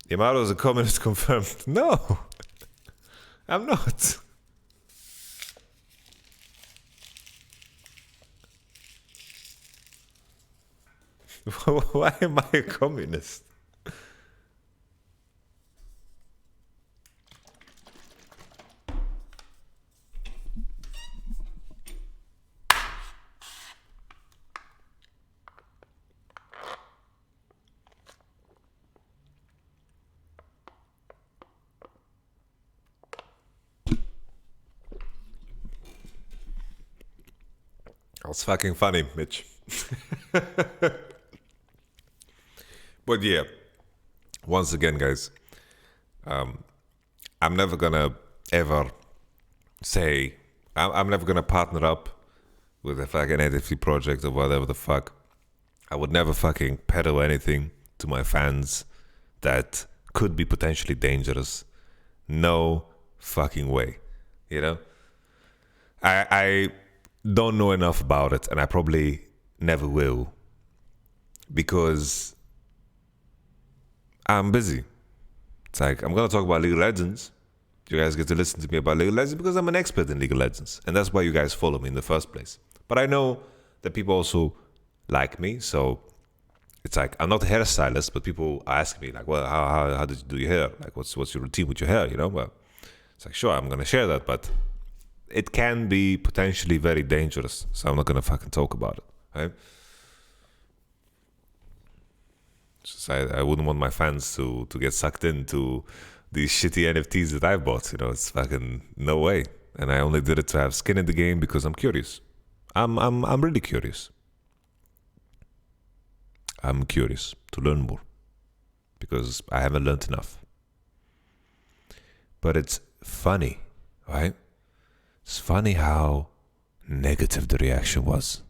Yamato is a communist confirmed. No, I'm not. Why am I a communist? That's fucking funny, Mitch. But yeah, once again, guys, I'm never gonna ever say I'm never gonna partner up with a fucking NFT project or whatever the fuck. I would never fucking peddle anything to my fans that could be potentially dangerous. No fucking way. You know? I don't know enough about it, and I probably never will because I'm busy. It's like I'm gonna talk about League of Legends. You guys get to listen to me about League of Legends because I'm an expert in League of Legends, and that's why you guys follow me in the first place. But I know that people also like me, so it's like I'm not a hairstylist, but people are asking me like, "Well, how did you do your hair? Like, what's your routine with your hair?" You know, well, it's like sure, I'm gonna share that, but it can be potentially very dangerous, so I'm not gonna fucking talk about it, right? Just I wouldn't want my fans to get sucked into these shitty NFTs that I bought. You know, it's fucking no way. And I only did it to have skin in the game because I'm curious. I'm really curious. I'm curious to learn more because I haven't learned enough. But it's funny, right? It's funny how negative the reaction was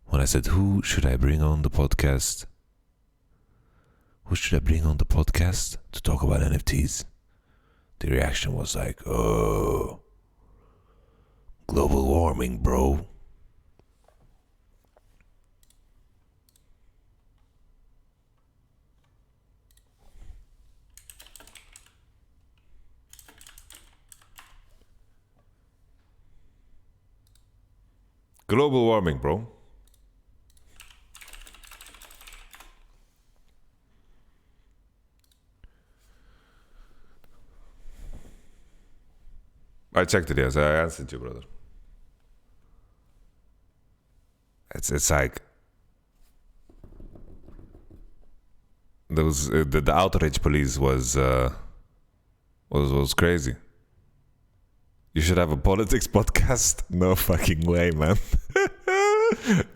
when I said, "Who should I bring on the podcast? Who should I bring on the podcast to talk about NFTs?" The reaction was like, "Oh, global warming, bro." Global warming, bro. I checked it, yes. I answered you, brother. It's like those the outrage police was crazy. You should have a politics podcast. No fucking way, man.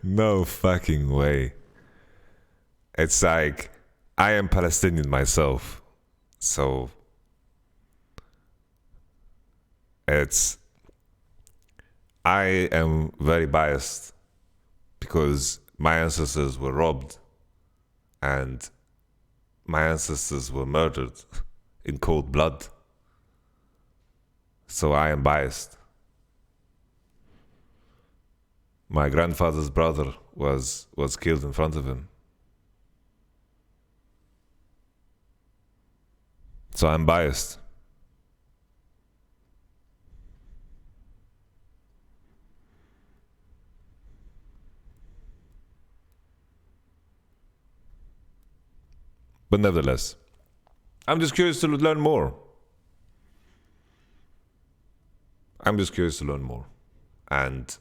No fucking way. It's like I am Palestinian myself, so it's I am very biased because my ancestors were robbed and my ancestors were murdered in cold blood. So I am biased. My grandfather's brother was killed in front of him. So I'm biased. But nevertheless, I'm just curious to learn more. And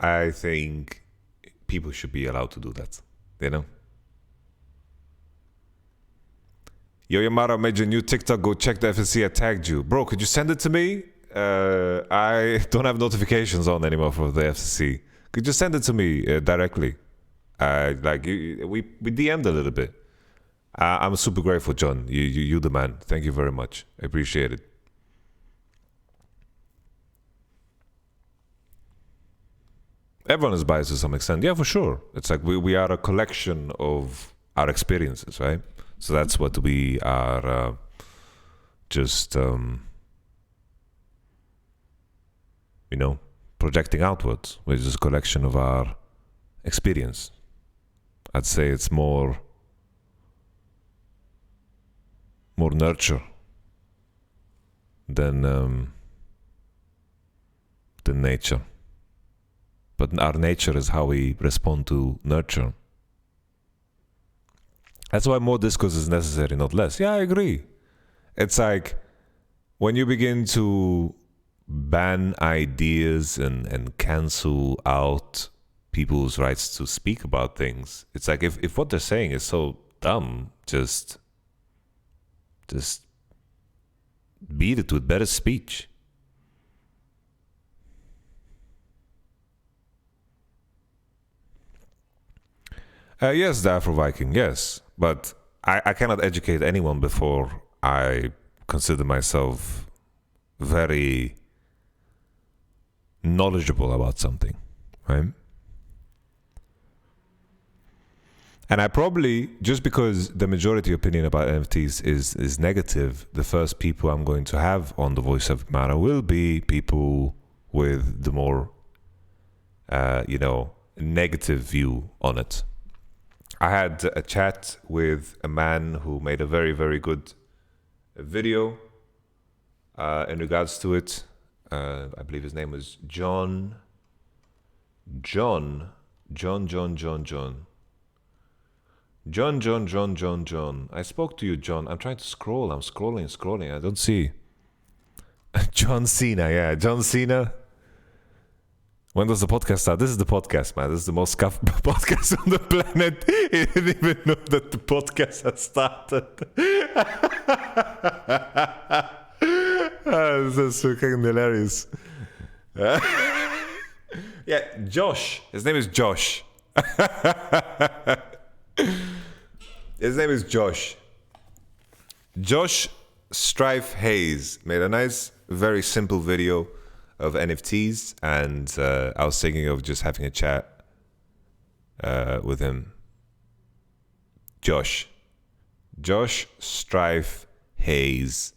I think people should be allowed to do that, you know? Yo, Yamato made your new TikTok. Go check the FSC. I tagged you. Bro, could you send it to me? I don't have notifications on anymore for the FCC. Could you send it to me directly? We DM'd a little bit. I'm super grateful, John. You the man. Thank you very much. I appreciate it. Everyone is biased to some extent. Yeah, for sure. It's like we are a collection of our experiences, right? So that's what we are projecting outwards, which is a collection of our experience. I'd say it's more nurture than nature. But our nature is how we respond to nurture. That's why more discourse is necessary, not less. Yeah, I agree. It's like when you begin to ban ideas and cancel out people's rights to speak about things, it's like if what they're saying is so dumb, just beat it with better speech. Yes, the Afro Viking, yes. But I cannot educate anyone before I consider myself very knowledgeable about something, right? And I probably, just because the majority opinion about NFTs is negative, the first people I'm going to have on the Voice of Yamato will be people with the more, negative view on it. I had a chat with a man who made a very, very good video in regards to it. I believe his name was John. John. John, John, John, John. John, John, John, John, John. I spoke to you, John. I'm trying to scroll. I'm scrolling. I don't see. John Cena, yeah. John Cena. When does the podcast start? This is the podcast, man. This is the most scuffed podcast on the planet. You didn't even know that the podcast has started. This is fucking hilarious. Yeah, Josh. His name is Josh. His name is Josh. Josh Strife Hayes made a nice, very simple video of NFTs, and I was thinking of just having a chat with him. Josh Strife Hayes.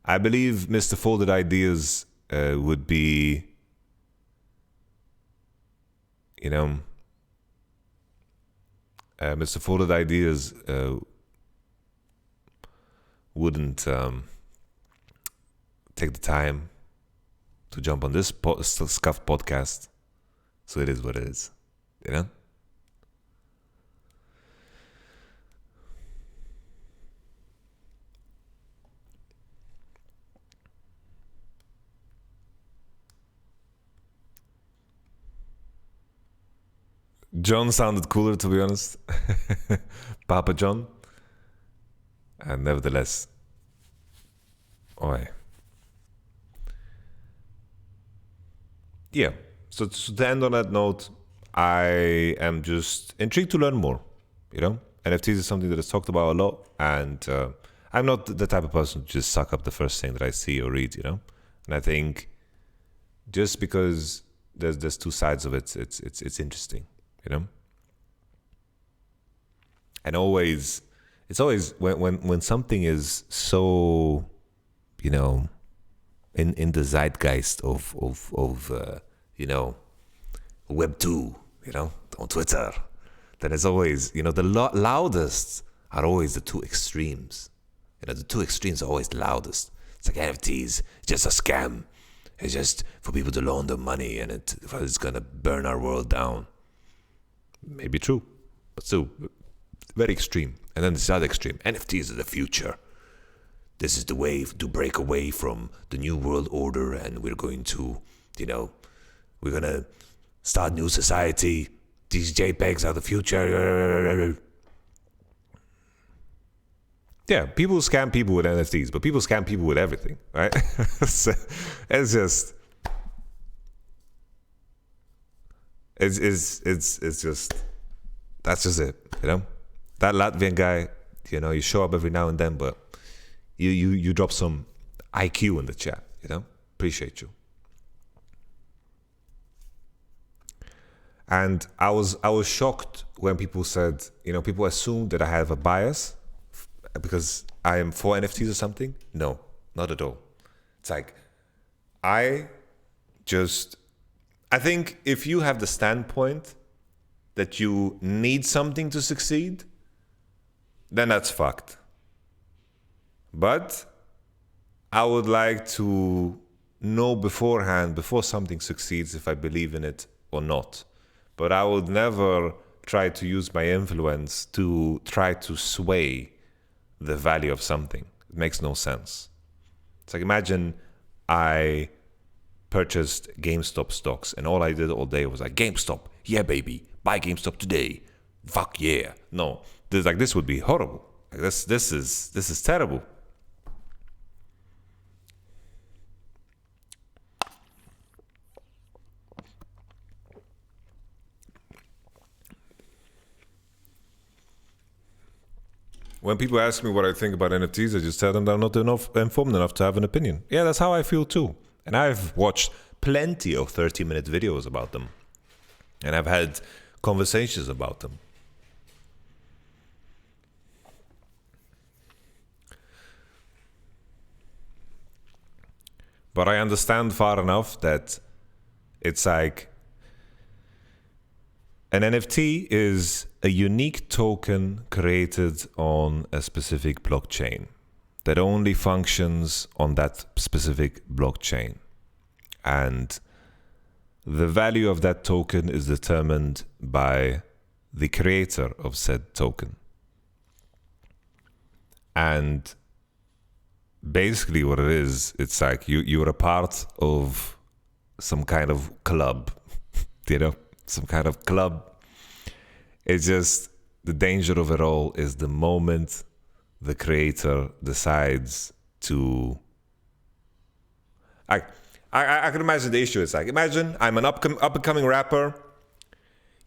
I believe Mr. Folded Ideas would be, Mr. Folded Ideas wouldn't take the time to jump on this scuffed podcast. So it is what it is, John sounded cooler, to be honest. Papa John. And nevertheless. Yeah. So to end on that note, I am just intrigued to learn more. NFTs is something that is talked about a lot, and I'm not the type of person to just suck up the first thing that I see or read. And I think just because there's two sides of it, it's interesting. And it's always when something is so, in the zeitgeist of Web 2, on Twitter, then it's always, the loudest are always the two extremes. The two extremes are always the loudest. It's like NFTs, just a scam. It's just for people to launder money, and it's gonna burn our world down. Maybe true, but still very extreme. And then this other extreme, NFTs are the future. This is the way to break away from the new world order, and we're going to, we're gonna start new society. These JPEGs are the future. Yeah, people scam people with NFTs, but people scam people with everything, right? So it's just, it's just, that's just it, That Latvian guy, you show up every now and then, but you drop some IQ in the chat, Appreciate you. And I was shocked when people said, people assumed that I have a bias because I am for NFTs or something. No, not at all. It's like, I think if you have the standpoint that you need something to succeed, then that's fucked. But I would like to know beforehand, before something succeeds, if I believe in it or not. But I would never try to use my influence to try to sway the value of something. It makes no sense. It's like, imagine I purchased GameStop stocks and all I did all day was like, GameStop, yeah baby, buy GameStop today. Fuck yeah. No, this would be horrible. Like this is terrible. When people ask me what I think about NFTs, I just tell them that I'm not informed enough to have an opinion. Yeah, that's how I feel too. And I've watched plenty of 30-minute videos about them. And I've had conversations about them. But I understand far enough that it's like an NFT is a unique token created on a specific blockchain that only functions on that specific blockchain. And the value of that token is determined by the creator of said token. And basically what it is, it's like you're a part of some kind of club, some kind of club. It's just the danger of it all is the moment the creator decides to... I can imagine the issue. It's like, imagine I'm an up-and-coming rapper.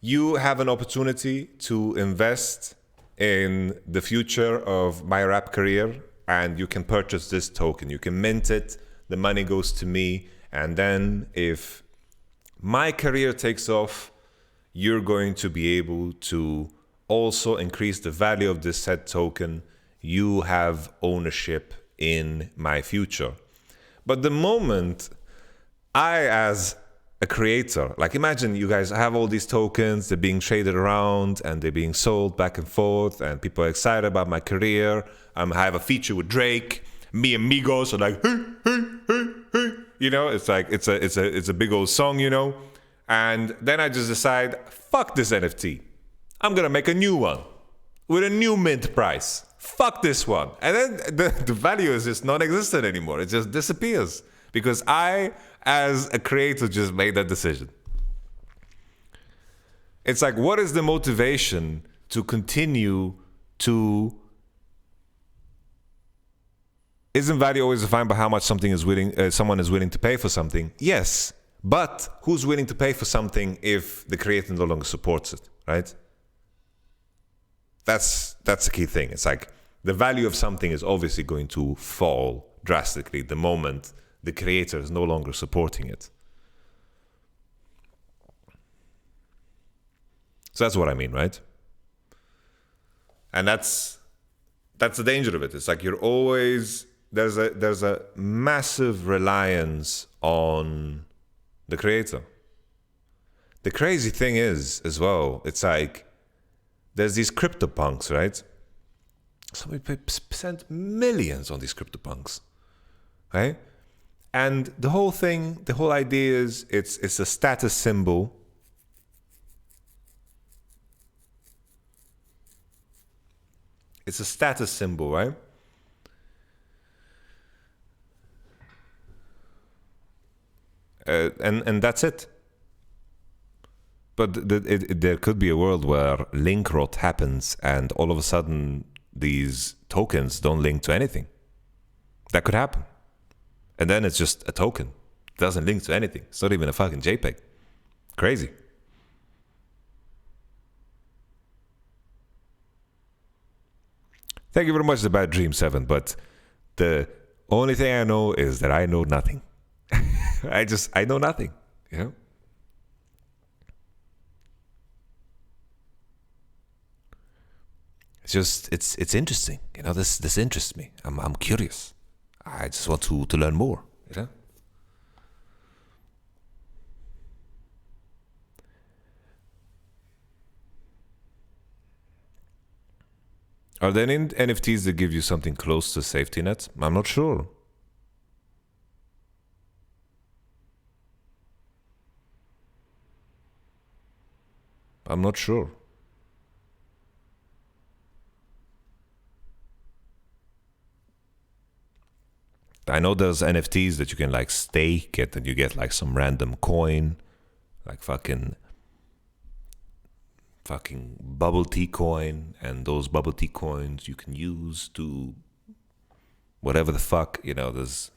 You have an opportunity to invest in the future of my rap career, and you can purchase this token. You can mint it. The money goes to me. And then if my career takes off, you're going to be able to also increase the value of this said token. You have ownership in my future. But the moment I, as a creator, like imagine you guys have all these tokens, they're being traded around and they're being sold back and forth, and people are excited about my career. I have a feature with Drake. Me and Migos are like, hey, hey, hey, hey. You know, it's like it's a big old song, you know. And then I just decide, fuck this NFT. I'm gonna make a new one with a new mint price. Fuck this one. And then the value is just non-existent anymore. It just disappears because I, as a creator, just made that decision. It's like, what is the motivation to continue to... Isn't value always defined by how much someone is willing to pay for something? Yes, but who's willing to pay for something if the creator no longer supports it, right? That's the key thing. It's like the value of something is obviously going to fall drastically the moment the creator is no longer supporting it. So that's what I mean, right? And that's the danger of it. It's like you're always... There's a massive reliance on the creator. The crazy thing is, as well, it's like there's these CryptoPunks, right? Somebody spent millions on these CryptoPunks, right? And the whole thing, the whole idea is it's a status symbol. It's a status symbol, right? And that's it. But there could be a world where link rot happens and all of a sudden these tokens don't link to anything. That could happen. And then it's just a token. It doesn't link to anything. It's not even a fucking JPEG. Crazy. Thank you very much, The Bad Dream 7, but the only thing I know is that I know nothing. I know nothing, you know? It's just, it's interesting, you know, this interests me. I'm curious. I just want to learn more, you know? Are there any NFTs that give you something close to safety net? I'm not sure. I'm not sure. I know there's NFTs that you can like stake it and you get like some random coin, like fucking bubble tea coin, and those bubble tea coins you can use to whatever the fuck, you know, it's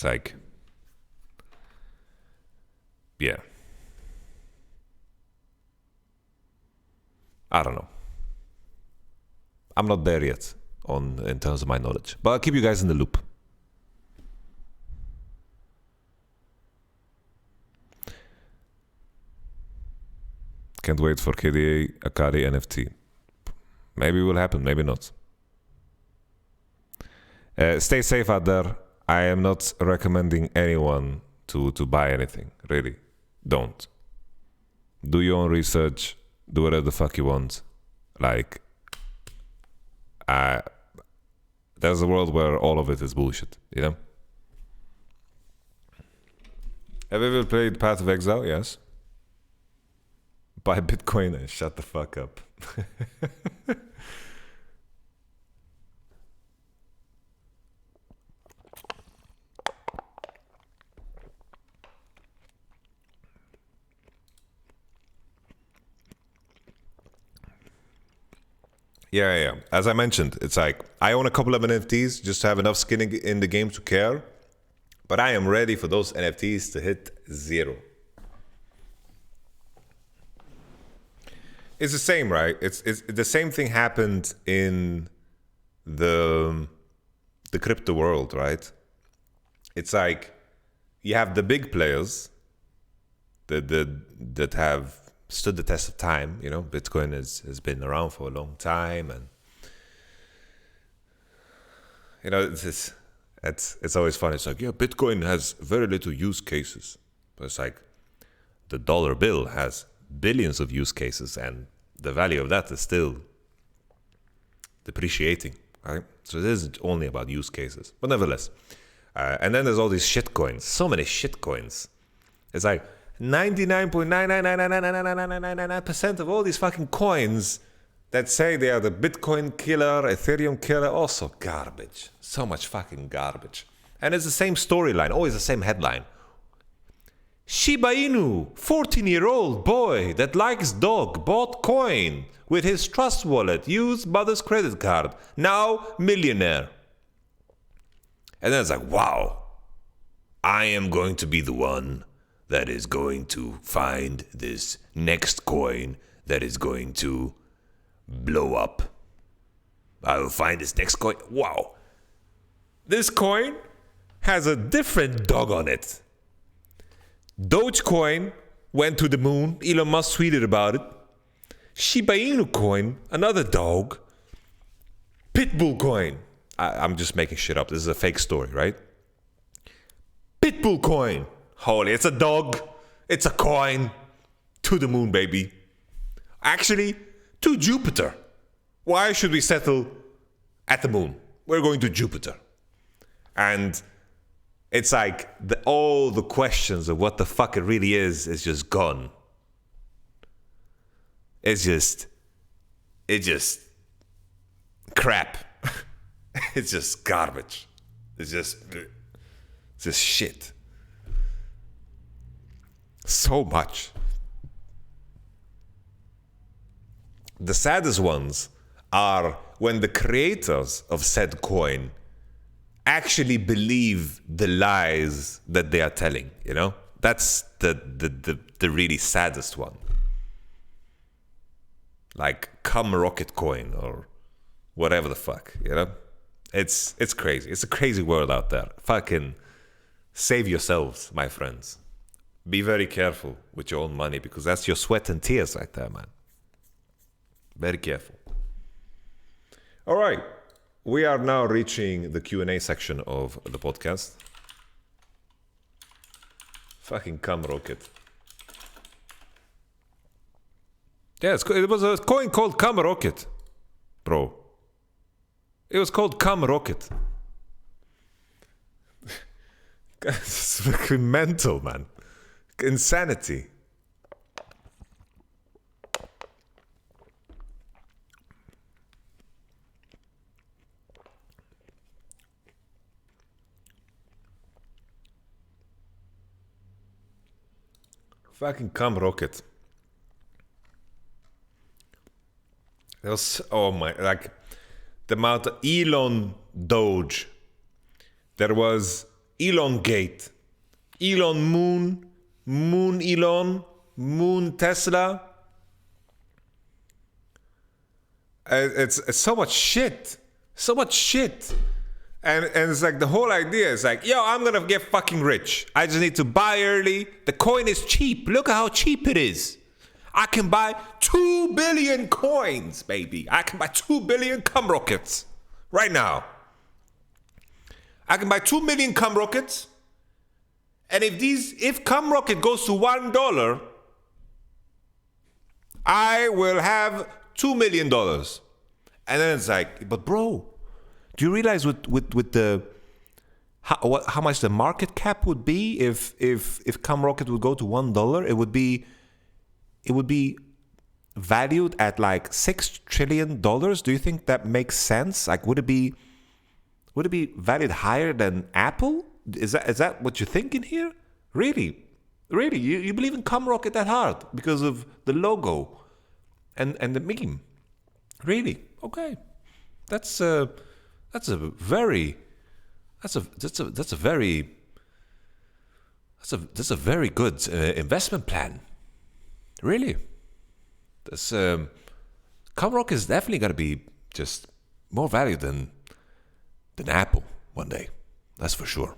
like, yeah. I don't know. I'm not there yet in terms of my knowledge. But I'll keep you guys in the loop. Can't wait for KDA Akari NFT. Maybe it will happen, maybe not. Stay safe out there. I am not recommending anyone to buy anything. Really. Don't. Do your own research. Do whatever the fuck you want. Like, there's a world where all of it is bullshit, you know? Have you ever played Path of Exile? Yes. Buy Bitcoin and shut the fuck up. Yeah. As I mentioned, it's like I own a couple of NFTs just to have enough skin in the game to care. But I am ready for those NFTs to hit 0. It's the same, right? It's the same thing happened in the crypto world, right? It's like you have the big players that have stood the test of time. You know, Bitcoin has been around for a long time, and you know it's always fun. It's like, yeah, Bitcoin has very little use cases, but it's like the dollar bill has billions of use cases, and the value of that is still depreciating, right? So it isn't only about use cases, but nevertheless. And then there's all these shit coins, so many shit coins. It's like 99.999999999% of all these fucking coins that say they are the Bitcoin killer, Ethereum killer, also garbage. So much fucking garbage. And it's the same storyline, always the same headline. Shiba Inu, 14-year-old boy that likes dog, bought coin with his trust wallet, used mother's credit card, now millionaire. And then it's like, wow, I am going to be the one that is going to find this next coin that is going to blow up. I will find this next coin. Wow. This coin has a different dog on it. Dogecoin went to the moon. Elon Musk tweeted about it. Shiba Inu coin, another dog. Pitbull coin. I'm just making shit up. This is a fake story, right? Pitbull coin. Holy, it's a dog. It's a coin. To the moon, baby. Actually, to Jupiter. Why should we settle at the moon? We're going to Jupiter. And it's like all the questions of what the fuck it really is just gone. It's just crap. It's just garbage. It's just shit. So much. The saddest ones are when the creators of said coin actually believe the lies that they are telling, you know? That's the really saddest one. Like ROCCAT coin or whatever the fuck, you know? It's crazy. It's a crazy world out there. Fucking save yourselves, my friends. Be very careful with your own money because that's your sweat and tears right there, man. Very careful. All right. We are now reaching the Q&A section of the podcast. Fucking ROCCAT. Yeah, it was a coin called ROCCAT, bro. It was called ROCCAT. It's fucking mental, man. Insanity. Fucking ROCCAT. There was, oh my, like the amount of Elon Doge. There was Elon Gate, Elon Moon, Moon Elon, Moon Tesla. It's so much shit. So much shit. And it's like the whole idea is like, yo, I'm gonna get fucking rich. I just need to buy early. The coin is cheap. Look at how cheap it is. I can buy 2 billion coins, baby. I can buy 2 billion cum rockets right now. I can buy 2 million cum rockets. And if cum rocket goes to $1, I will have $2 million. And then it's like, but bro, do you realize with the how much the market cap would be if cum rocket would go to $1? It would be valued at like $6 trillion. Do you think that makes sense? Like, would it be valued higher than Apple? Is that what you're thinking here? Really? You believe in cum rocket that hard because of the logo and the meme? Really? Okay. That's a very good investment plan. Really. This cum rocket is definitely gonna be just more value than Apple one day. That's for sure.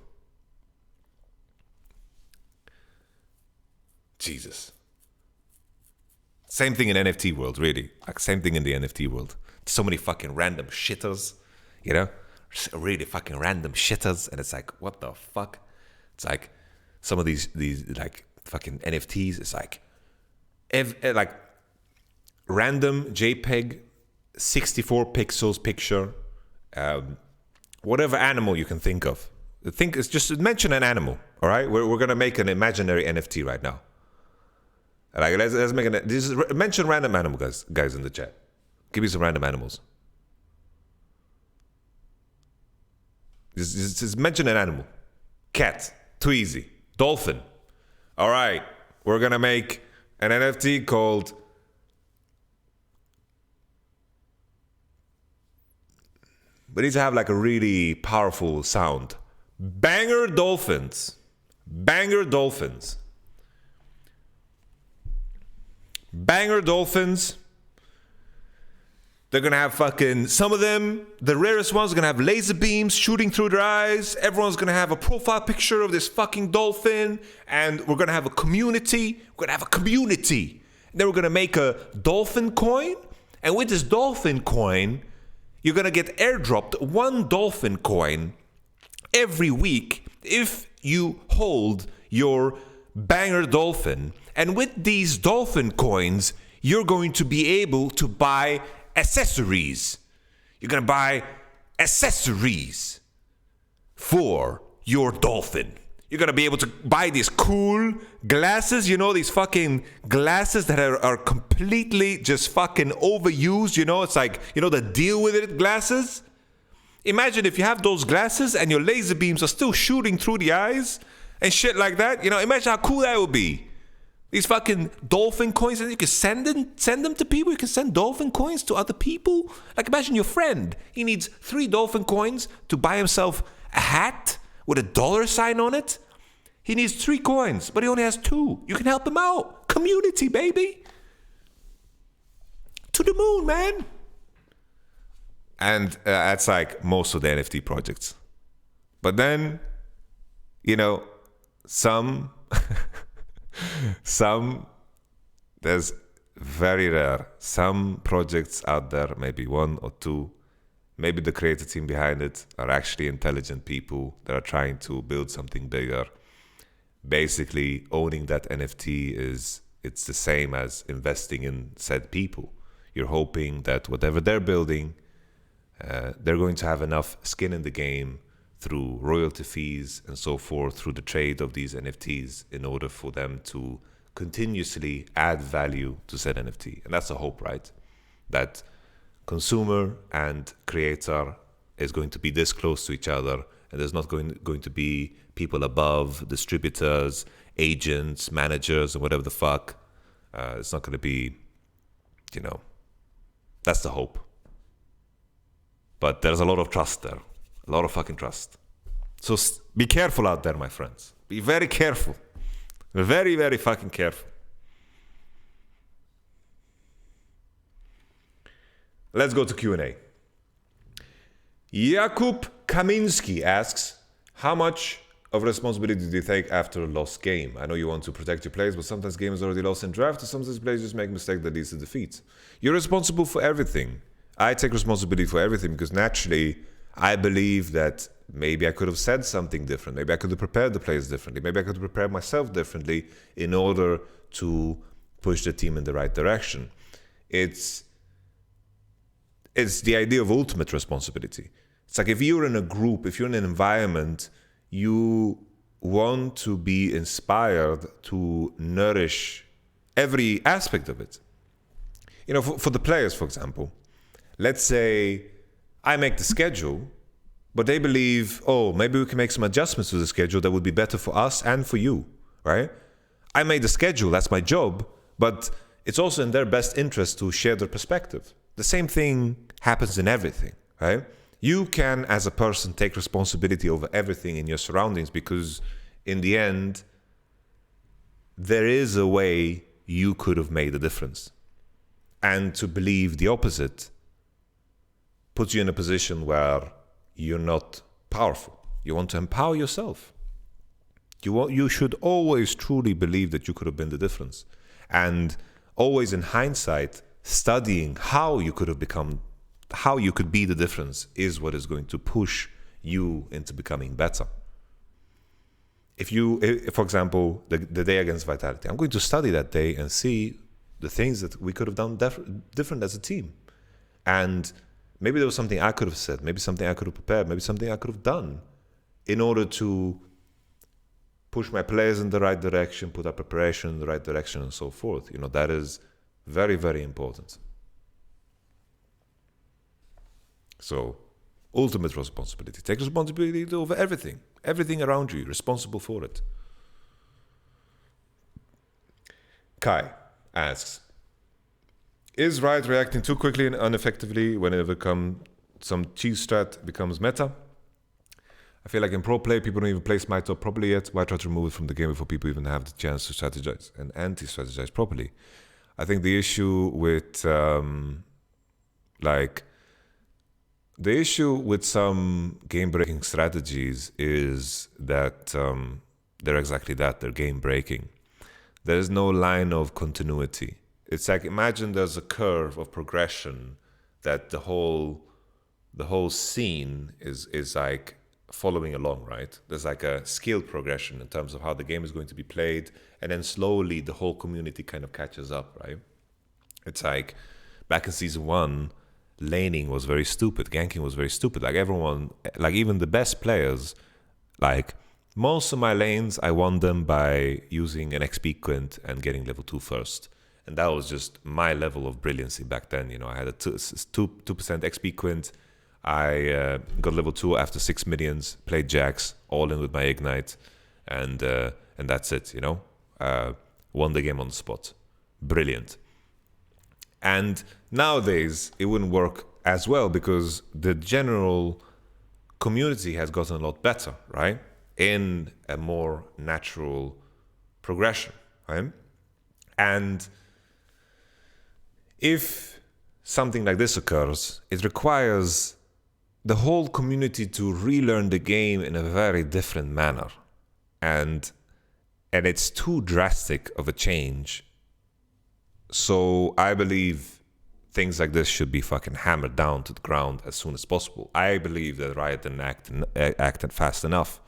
Jesus. Same thing in NFT world, really. Like, same thing in the NFT world. So many fucking random shitters, you know? Really fucking random shitters. And it's like, what the fuck? It's like, some of these like, fucking NFTs, it's like, like, random JPEG, 64 pixels picture, whatever animal you can think of. It's just mention an animal, all right? We're gonna make an imaginary NFT right now. Like, let's make mention random animal, guys in the chat. Give me some random animals. Just mention an animal. Cat, too easy. Dolphin. All right, we're gonna make an NFT called we need to have like a really powerful sound. Banger dolphins. Banger dolphins. Banger dolphins. They're gonna have fucking, some of them, the rarest ones, are gonna have laser beams shooting through their eyes. Everyone's gonna have a profile picture of this fucking dolphin. And we're gonna have a community. We're gonna have a community. And then we're gonna make a dolphin coin. And with this dolphin coin, you're gonna get airdropped 1 dolphin coin every week if you hold your banger dolphin. And with these dolphin coins, you're going to be able to buy accessories. You're gonna buy accessories for your dolphin. You're gonna be able to buy these cool glasses, you know, these fucking glasses that are completely just fucking overused, you know, it's like, you know, the deal with it glasses. Imagine if you have those glasses and your laser beams are still shooting through the eyes and shit like that, you know, imagine how cool that would be. These fucking dolphin coins, and you can send them to people. You can send dolphin coins to other people. Like, imagine your friend. He needs 3 dolphin coins to buy himself a hat with a $sign on it. He needs 3 coins, but he only has 2. You can help him out. Community, baby. To the moon, man. And that's like most of the NFT projects. But then, you know, some... there's very rare. Some projects out there, maybe 1 or 2, maybe the creative team behind it are actually intelligent people that are trying to build something bigger. Basically, owning that NFT it's the same as investing in said people. You're hoping that whatever they're building, they're going to have enough skin in the game through royalty fees and so forth, through the trade of these NFTs, in order for them to continuously add value to said NFT. And that's the hope, right? That consumer and creator is going to be this close to each other, and there's not going to be people above, distributors, agents, managers, and whatever the fuck. It's not going to be, you know, that's the hope. But there's a lot of trust there. A lot of fucking trust. So be careful out there, my friends. Be very careful. Very, very fucking careful. Let's go to Q&A. Jakob Kaminski asks, how much of responsibility do you take after a lost game? I know you want to protect your players, but sometimes games are already lost in draft, and sometimes players just make a mistake that leads to defeat. You're responsible for everything. I take responsibility for everything because naturally, I believe that maybe I could have said something different. Maybe I could have prepared the players differently. Maybe I could have prepared myself differently in order to push the team in the right direction. It's the idea of ultimate responsibility. It's like if you're in a group, if you're in an environment, you want to be inspired to nourish every aspect of it. You know, for the players, for example, let's say I make the schedule, but they believe, oh, maybe we can make some adjustments to the schedule that would be better for us and for you, right? I made the schedule, that's my job, but it's also in their best interest to share their perspective. The same thing happens in everything, right? You can, as a person, take responsibility over everything in your surroundings because in the end, there is a way you could have made a difference. And to believe the opposite puts you in a position where you're not powerful. You want to empower yourself. You should always truly believe that you could have been the difference. And always in hindsight, studying how you could be the difference is what is going to push you into becoming better. If for example, the day against Vitality, I'm going to study that day and see the things that we could have done different as a team. And maybe there was something I could have said, maybe something I could have prepared, maybe something I could have done in order to push my players in the right direction, put our preparation in the right direction, and so forth. You know, that is very, very important. So, ultimate responsibility. Take responsibility over everything. Everything around you, responsible for it. Kai asks, is Riot reacting too quickly and ineffectively whenever some cheese strat becomes meta? I feel like in pro play, people don't even play Smite Top properly yet. Why try to remove it from the game before people even have the chance to strategize and anti-strategize properly? I think the issue with some game-breaking strategies is that they're exactly that. They're game-breaking. There is no line of continuity. It's like, imagine there's a curve of progression that the whole scene is like following along, right? There's like a skill progression in terms of how the game is going to be played, and then slowly the whole community kind of catches up, right? It's like back in season 1, laning was very stupid, ganking was very stupid. Like everyone, like even the best players, like most of my lanes, I won them by using an XP quint and getting level 2 first. And that was just my level of brilliancy back then. You know, I had a 2% XP quint. I got level 2 after 6 minions, played Jax, all in with my Ignite, and that's it, you know. Won the game on the spot. Brilliant. And nowadays, it wouldn't work as well because the general community has gotten a lot better, right? In a more natural progression, right? And if something like this occurs, it requires the whole community to relearn the game in a very different manner. And it's too drastic of a change. So I believe things like this should be fucking hammered down to the ground as soon as possible. I believe that Riot didn't acted fast enough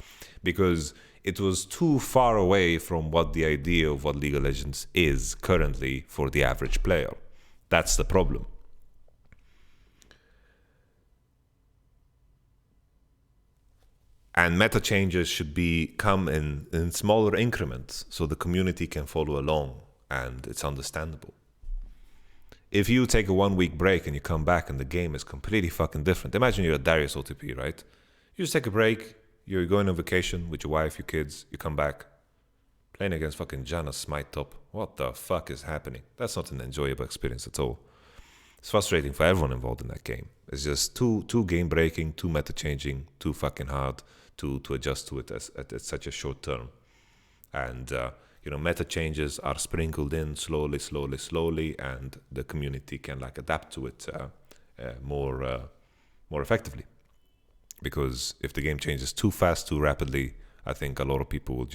because it was too far away from what the idea of what League of Legends is currently for the average player. That's the problem. And meta changes should come in smaller increments so the community can follow along and it's understandable. If you take a 1 week break and you come back and the game is completely fucking different. Imagine you're a Darius OTP, right? You just take a break, you're going on vacation with your wife, your kids, you come back, playing against fucking Janna Smite Top. What the fuck is happening? That's not an enjoyable experience at all. It's frustrating for everyone involved in that game. It's just too game breaking, too meta changing, too fucking hard to adjust to it at such a short term. And meta changes are sprinkled in slowly, and the community can adapt to it more effectively. Because if the game changes too fast, too rapidly, I think a lot of people will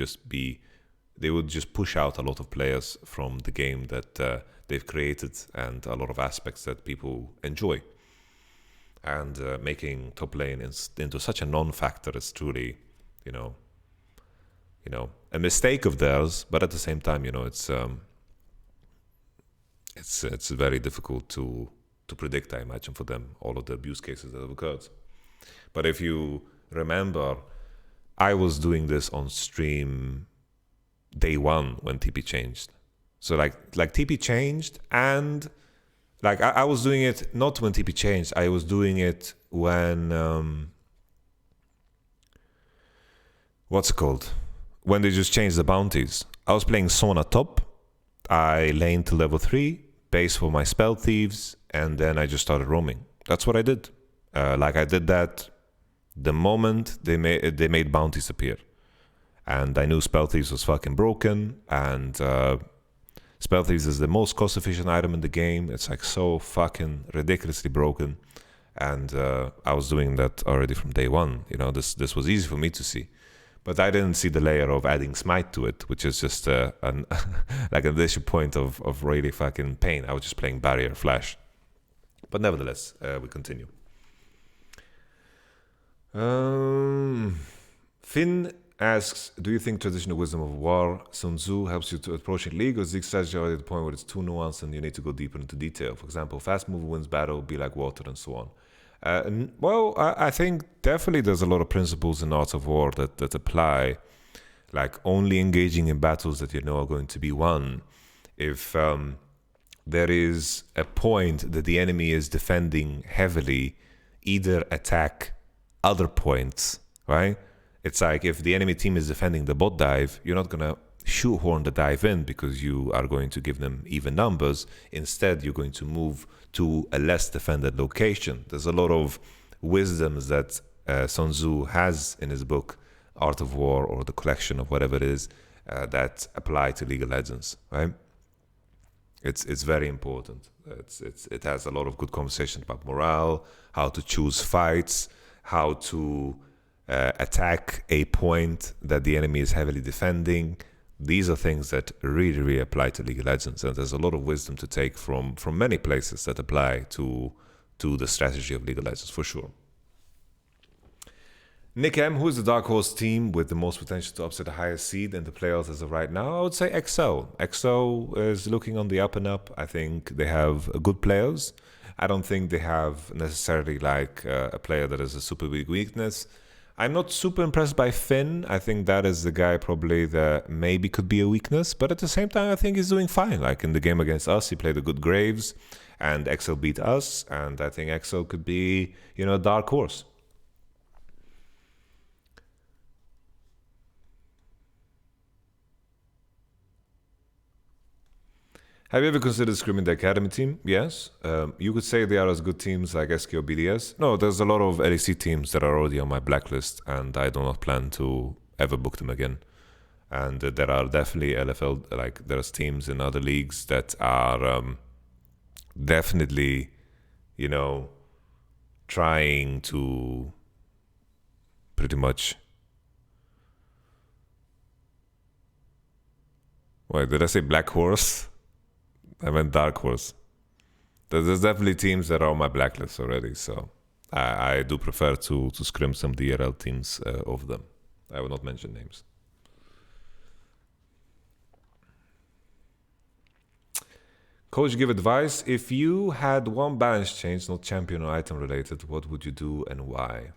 they would just push out a lot of players from the game that they've created and a lot of aspects that people enjoy. And making top lane into such a non-factor is truly, a mistake of theirs. But at the same time, it's very difficult to predict, I imagine, for them, all of the abuse cases that have occurred. But if you remember, I was doing this on stream day one when TP changed. So like TP changed, and like I was doing it not when TP changed. I was doing it when what's it called? When they just changed the bounties. I was playing Sona top. I laned to level 3, base for my spell thieves, and then I just started roaming. That's what I did. I did that the moment they made bounties appear. And I knew Spell Thieves was fucking broken, and Spell Thieves is the most cost-efficient item in the game. It's like so fucking ridiculously broken. And I was doing that already from day one. This was easy for me to see. But I didn't see the layer of adding Smite to it, which is just an additional point of really fucking pain. I was just playing Barrier Flash. But nevertheless, we continue. Finn asks, do you think traditional wisdom of war, Sun Tzu, helps you to approach a league, or is the strategy already at the point where it's too nuanced and you need to go deeper into detail? For example, fast move wins battle, be like water, and so on. I think definitely there's a lot of principles in Art of War that apply, like only engaging in battles that you know are going to be won. If there is a point that the enemy is defending heavily, either attack other points, right? It's like if the enemy team is defending the bot dive, you're not going to shoehorn the dive in because you are going to give them even numbers. Instead, you're going to move to a less defended location. There's a lot of wisdoms that Sun Tzu has in his book, Art of War, or the collection of whatever it is, that apply to League of Legends, right? It's very important. It has a lot of good conversation about morale, how to choose fights, how to attack a point that the enemy is heavily defending. These are things that really, really apply to League of Legends, and there's a lot of wisdom to take from many places that apply to the strategy of League of Legends, for sure. Nick M, who is the Dark Horse team with the most potential to upset the highest seed in the playoffs as of right now? I would say XO. XO is looking on the up and up. I think they have good players. I don't think they have necessarily like a player that is a super big weakness. I'm not super impressed by Finn. I think that is the guy probably that maybe could be a weakness. But at the same time, I think he's doing fine. Like in the game against us, he played a good Graves, and XL beat us. And I think XL could be, a dark horse. Have you ever considered scrimming the academy team? Yes. You could say they are as good teams like SK or BDS. No, there's a lot of LEC teams that are already on my blacklist, and I do not plan to ever book them again. And there are definitely LFL, like there's teams in other leagues that are definitely, trying to pretty much... Wait, did I say black horse? I meant dark horse. There's definitely teams that are on my blacklist already, so I do prefer to scrim some DRL teams over them. I will not mention names. Coach, give advice. If you had one balance change, not champion or item related, what would you do and why?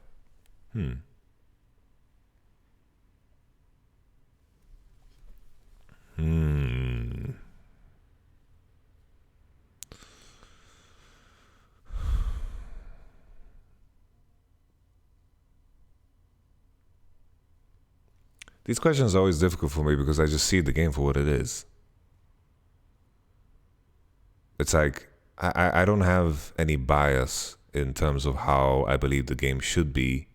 These questions are always difficult for me because I just see the game for what it is. It's like, I don't have any bias in terms of how I believe the game should be,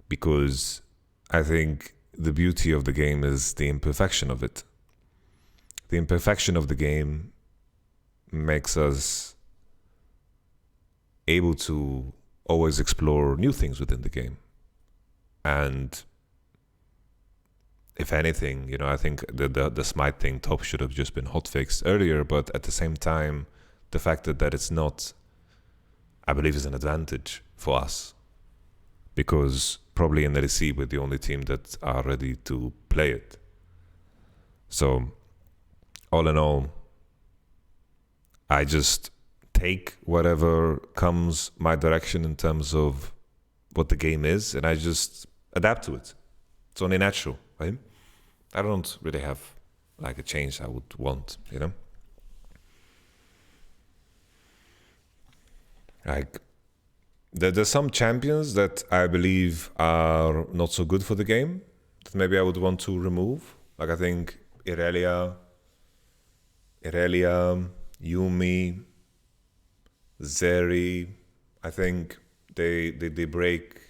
because I think the beauty of the game is the imperfection of it. The imperfection of the game makes us able to always explore new things within the game. And if anything, I think the Smite thing top should have just been hotfixed earlier, but at the same time, the fact that it's not, I believe, is an advantage for us, because probably in LEC we're the only team that are ready to play it. So all in all, I just take whatever comes my direction in terms of what the game is, and I just adapt to it. It's only natural, right? I don't really have like a change I would want, Like, there's some champions that I believe are not so good for the game that maybe I would want to remove. Like, I think Irelia, Yumi, Zeri, I think they break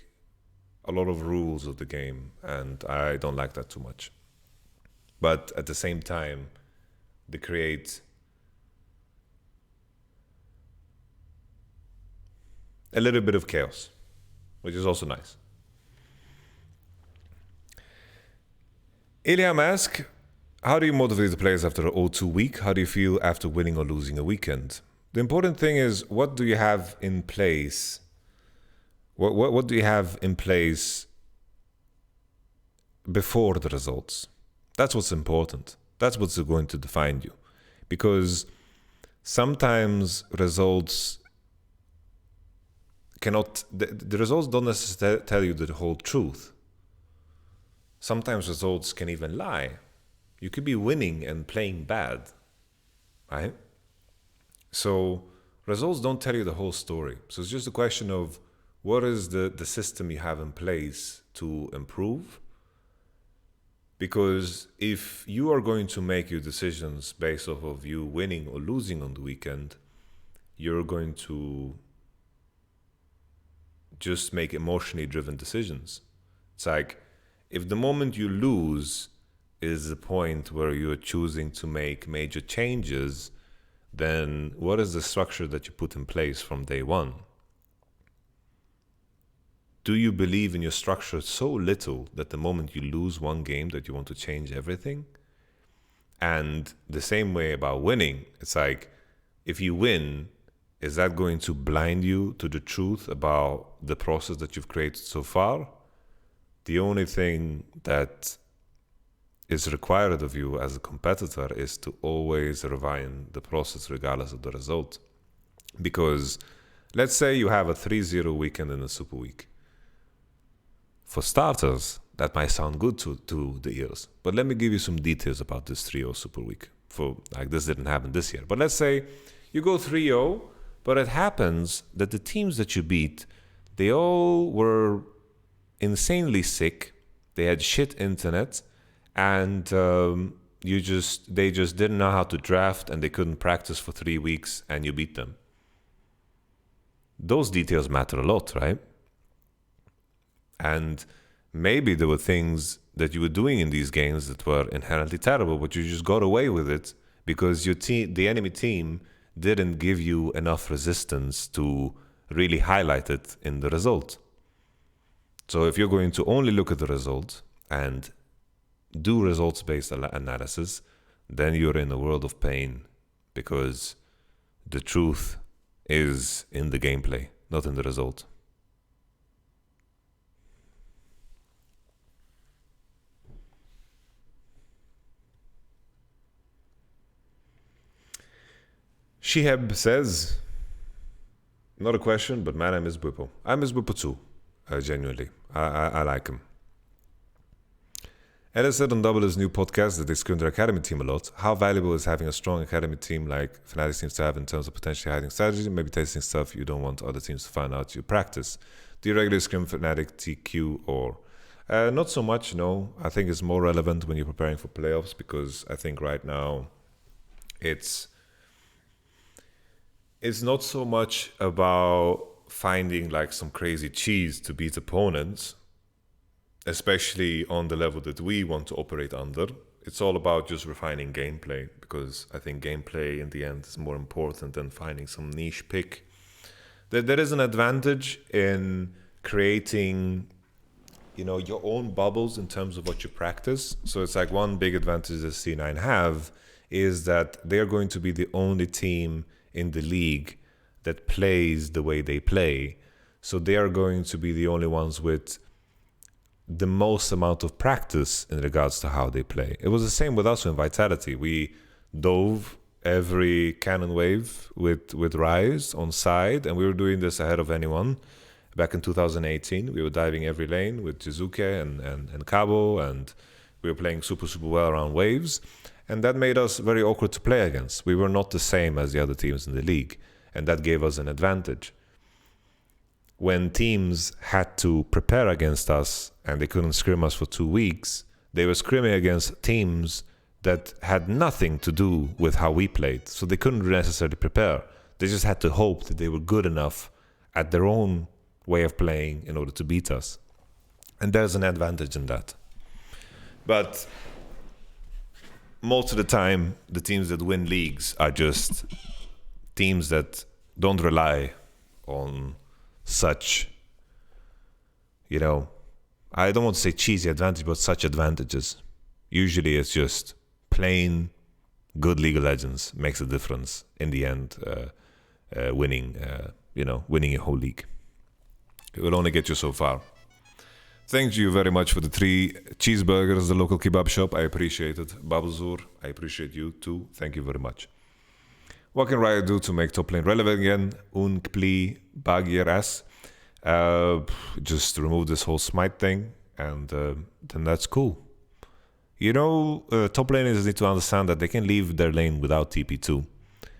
a lot of rules of the game, and I don't like that too much. But at the same time, they create a little bit of chaos, which is also nice. Iliam asks, how do you motivate the players after an O2 week? How do you feel after winning or losing a weekend? The important thing is, what do you have in place? What do you have in place before the results? That's what's important. That's what's going to define you. Because sometimes results the results don't necessarily tell you the whole truth. Sometimes results can even lie. You could be winning and playing bad, right? So results don't tell you the whole story. So it's just a question of what is the system you have in place to improve. Because if you are going to make your decisions based off of you winning or losing on the weekend, you're going to just make emotionally driven decisions. It's like, if the moment you lose is the point where you're choosing to make major changes, then what is the structure that you put in place from day one? Do you believe in your structure so little that the moment you lose one game that you want to change everything? And the same way about winning, it's like, if you win, is that going to blind you to the truth about the process that you've created so far? The only thing that is required of you as a competitor is to always refine the process regardless of the result. Because let's say you have a 3-0 weekend in a super week. For starters, that might sound good to the ears. But let me give you some details about this 3-0 super week. This didn't happen this year. But let's say you go 3-0, but it happens that the teams that you beat, they all were insanely sick. They had shit internet, and they just didn't know how to draft, and they couldn't practice for 3 weeks, and you beat them. Those details matter a lot, right? And maybe there were things that you were doing in these games that were inherently terrible, but you just got away with it because the enemy team didn't give you enough resistance to really highlight it in the result. So if you're going to only look at the result and do results-based analysis, then you're in a world of pain, because the truth is in the gameplay, not in the result. Shihab says, not a question, but man, I miss Bwipo. I miss Bwipo too, genuinely. I like him. Ellis said on Double's new podcast that they screwed their academy team a lot. How valuable is having a strong academy team like Fnatic seems to have in terms of potentially hiding strategy, maybe testing stuff you don't want other teams to find out you practice? Do you regularly scrim Fnatic, TQ, or? Not so much, no. I think it's more relevant when you're preparing for playoffs, because I think right now it's not so much about finding like some crazy cheese to beat opponents, especially on the level that we want to operate under. It's all about just refining gameplay, because I think gameplay in the end is more important than finding some niche pick There is an advantage in creating, your own bubbles in terms of what you practice. So it's like one big advantage that C9 have is that they're going to be the only team in the league that plays the way they play. So they are going to be the only ones with the most amount of practice in regards to how they play. It was the same with us in Vitality. We dove every cannon wave with Rise on side, and we were doing this ahead of anyone. Back in 2018, we were diving every lane with Jizuke and Cabo, and we were playing super well around waves. And that made us very awkward to play against. We were not the same as the other teams in the league, and that gave us an advantage. When teams had to prepare against us and they couldn't scrim us for 2 weeks, they were scrimming against teams that had nothing to do with how we played. So they couldn't necessarily prepare. They just had to hope that they were good enough at their own way of playing in order to beat us. And there's an advantage in that. But most of the time, the teams that win leagues are just teams that don't rely on such, I don't want to say cheesy advantage, but such advantages. Usually it's just plain good League of Legends makes a difference in the end, winning your whole league. It will only get you so far. Thank you very much for the 3 cheeseburgers, the local kebab shop. I appreciate it. Babuzur, I appreciate you too. Thank you very much. What can Riot do to make top lane relevant again? Unkpli Bagieras. Just remove this whole smite thing, and then that's cool. Top laners need to understand that they can leave their lane without TP2.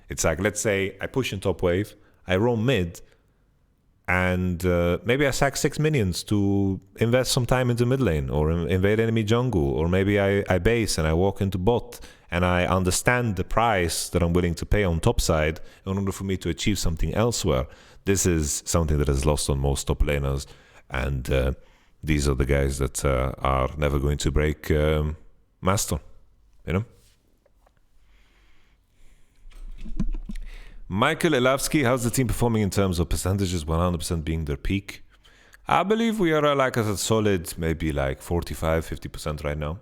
It's like, let's say I push in top wave, I roam mid, and maybe I sack 6 minions to invest some time into mid lane, or invade enemy jungle, or maybe I base and I walk into bot, and I understand the price that I'm willing to pay on top side in order for me to achieve something elsewhere. This is something that is lost on most top laners, and these are the guys that are never going to break master, Michael Elavsky, how's the team performing in terms of percentages, 100% being their peak? I believe we are like a solid, maybe like 45-50% right now.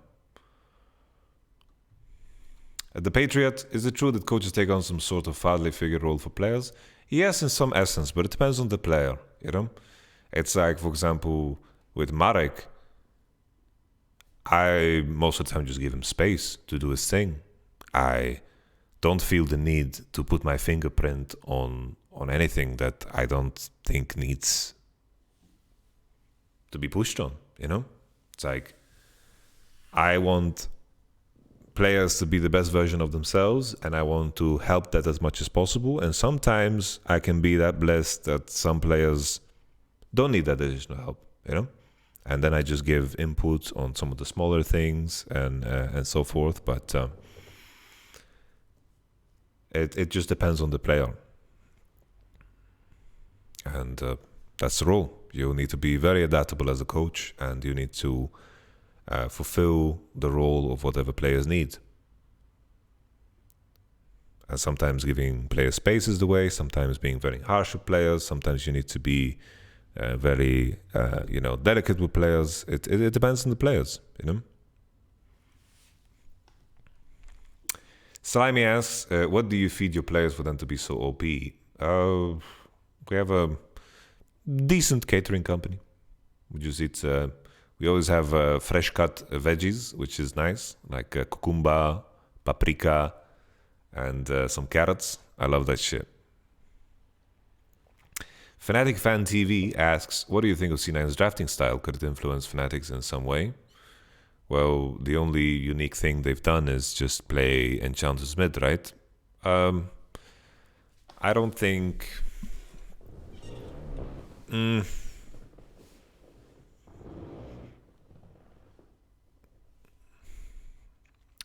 At the Patriot, is it true that coaches take on some sort of fatherly figure role for players? Yes, in some essence, but it depends on the player, It's like, for example, with Marek, I most of the time just give him space to do his thing. I don't feel the need to put my fingerprint on anything that I don't think needs to be pushed on, It's like, I want players to be the best version of themselves, and I want to help that as much as possible. And sometimes I can be that blessed that some players don't need that additional help, And then I just give input on some of the smaller things and so forth. But it just depends on the player, and that's the role. You need to be very adaptable as a coach, and you need to fulfill the role of whatever players need. And sometimes giving players space is the way, sometimes being very harsh with players, sometimes you need to be very, delicate with players. It depends on the players, Slimy asks, what do you feed your players for them to be so OP? We have a decent catering company. We just eat... we always have fresh cut veggies, which is nice, like cucumber, paprika, and some carrots. I love that shit. Fnatic Fan TV asks, what do you think of C9's drafting style? Could it influence Fnatic's in some way? Well, the only unique thing they've done is just play Enchantress mid, right? I don't think...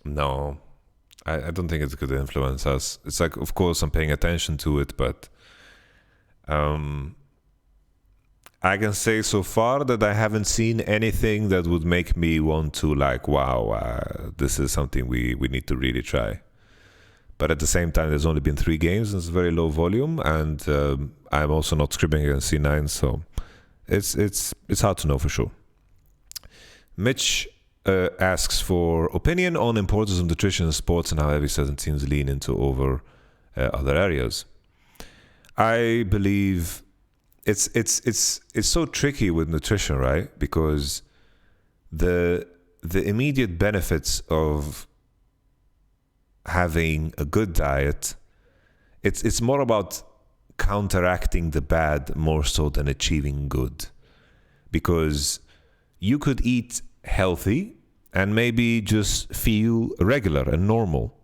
No, I don't think it's going to influence us. It's like, of course, I'm paying attention to it, but I can say so far that I haven't seen anything that would make me want to like, wow, this is something we need to really try. But at the same time, there's only been 3 games, and it's very low volume, and I'm also not scribbling against C9, so it's hard to know for sure. Mitch asks for opinion on importance of nutrition in sports and how heavy certain teams lean into over other areas. I believe it's so tricky with nutrition, right? Because the immediate benefits of having a good diet, it's more about counteracting the bad more so than achieving good. Because you could eat healthy and maybe just feel regular and normal.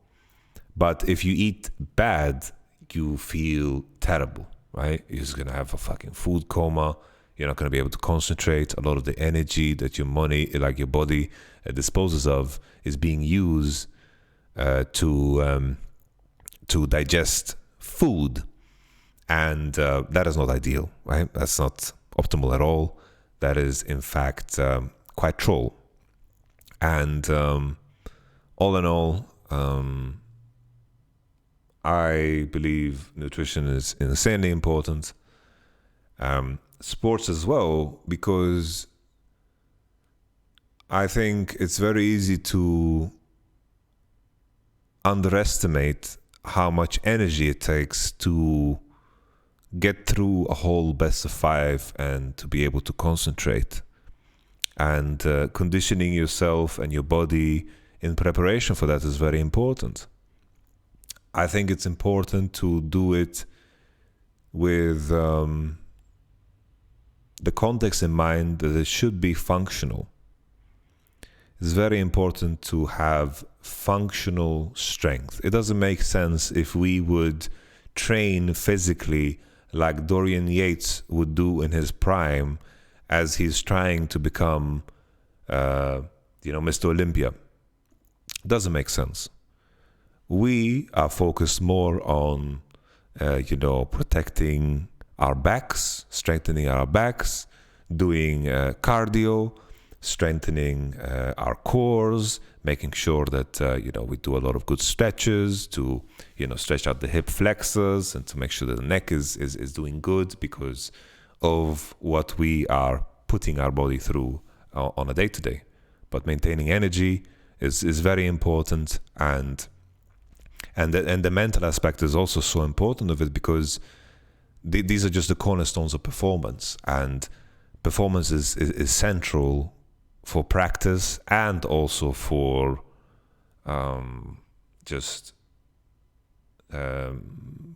But if you eat bad, you feel terrible, right? You're just going to have a fucking food coma. You're not going to be able to concentrate. A lot of the energy that your body disposes of is being used to digest food. And that is not ideal, right? That's not optimal at all. That is, in fact, quite troll. And all in all, I believe nutrition is insanely important. Sports as well, because I think it's very easy to underestimate how much energy it takes to get through a whole best of 5 and to be able to concentrate. And conditioning yourself and your body in preparation for that is very important. I think it's important to do it with the context in mind that it should be functional. It's very important to have functional strength. It doesn't make sense if we would train physically like Dorian Yates would do in his prime as he's trying to become, Mr. Olympia. It doesn't make sense. We are focused more on, protecting our backs, strengthening our backs, doing cardio, strengthening our cores, making sure that, we do a lot of good stretches to, stretch out the hip flexors and to make sure that the neck is doing good because of what we are putting our body through on a day-to-day. But maintaining energy is very important, and the mental aspect is also so important of it, because these are just the cornerstones of performance, and performance is central for practice and also for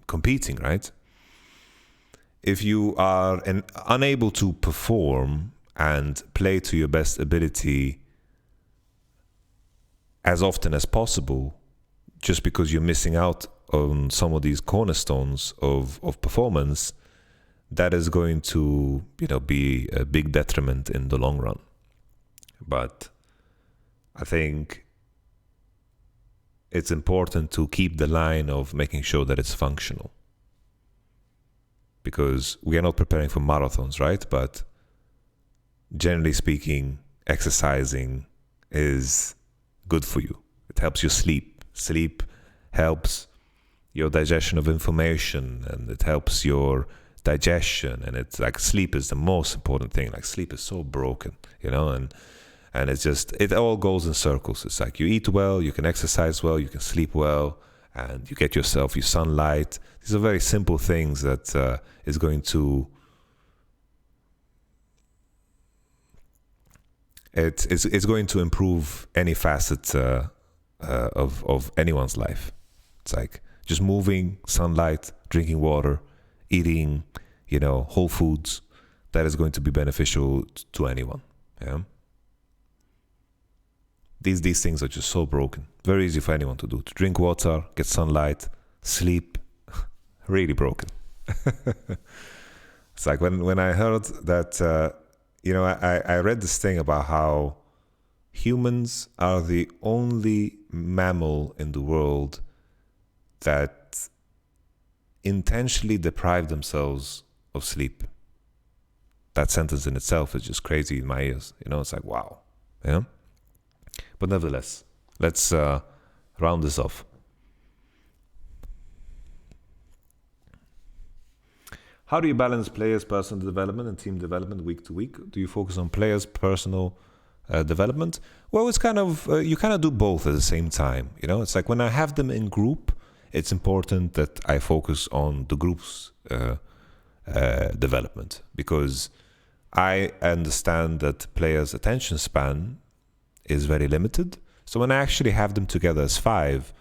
competing, right? If you are unable to perform and play to your best ability as often as possible, just because you're missing out on some of these cornerstones of performance, that is going to, be a big detriment in the long run. But I think it's important to keep the line of making sure that it's functional. Because we are not preparing for marathons, right? But generally speaking, exercising is good for you. It helps you sleep. Sleep helps your digestion of information, and it helps your digestion. And it's like sleep is the most important thing. Like sleep is so broken, and it's just, it all goes in circles. It's like you eat well, you can exercise well, you can sleep well, and you get yourself your sunlight. These are very simple things that is going to it's going to improve any facet of anyone's life. It's like just moving, sunlight, drinking water, eating, whole foods. That is going to be beneficial to anyone. Yeah. These things are just so broken. Very easy for anyone to do. To drink water, get sunlight, sleep. Really broken. It's like when I heard that, I read this thing about how humans are the only mammal in the world that intentionally deprive themselves of sleep. That sentence in itself is just crazy in my ears. It's like, wow. Yeah. But nevertheless, let's round this off. How do you balance players' personal development and team development week to week? Do you focus on players' personal development? Well, it's kind of you kind of do both at the same time. You know, it's like when I have them in group, it's important that I focus on the group's development, because I understand that players' attention span is very limited. So when I actually have them together as 5,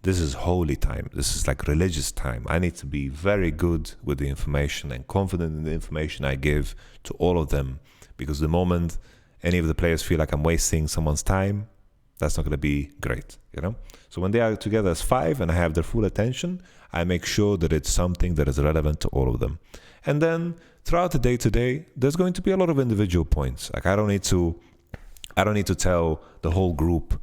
this is holy time. This is like religious time. I need to be very good with the information and confident in the information I give to all of them, because the moment any of the players feel like I'm wasting someone's time, that's not going to be great, you know? So when they are together as 5 and I have their full attention, I make sure that it's something that is relevant to all of them. And then throughout the day-to-day, there's going to be a lot of individual points. Like I don't need to tell the whole group,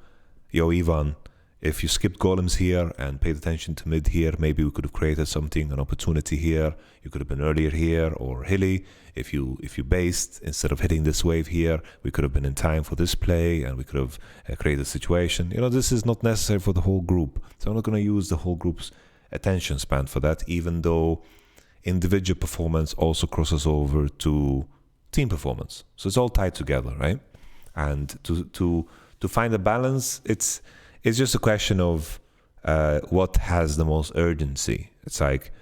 yo, Ivan, if you skipped golems here and paid attention to mid here, maybe we could have created something, an opportunity here. You could have been earlier here. Or Hilly, if you based, instead of hitting this wave here, we could have been in time for this play and we could have created a situation. You know, this is not necessary for the whole group. So I'm not going to use the whole group's attention span for that, even though individual performance also crosses over to team performance. So it's all tied together, right? And to find a balance, it's just a question of what has the most urgency. It's like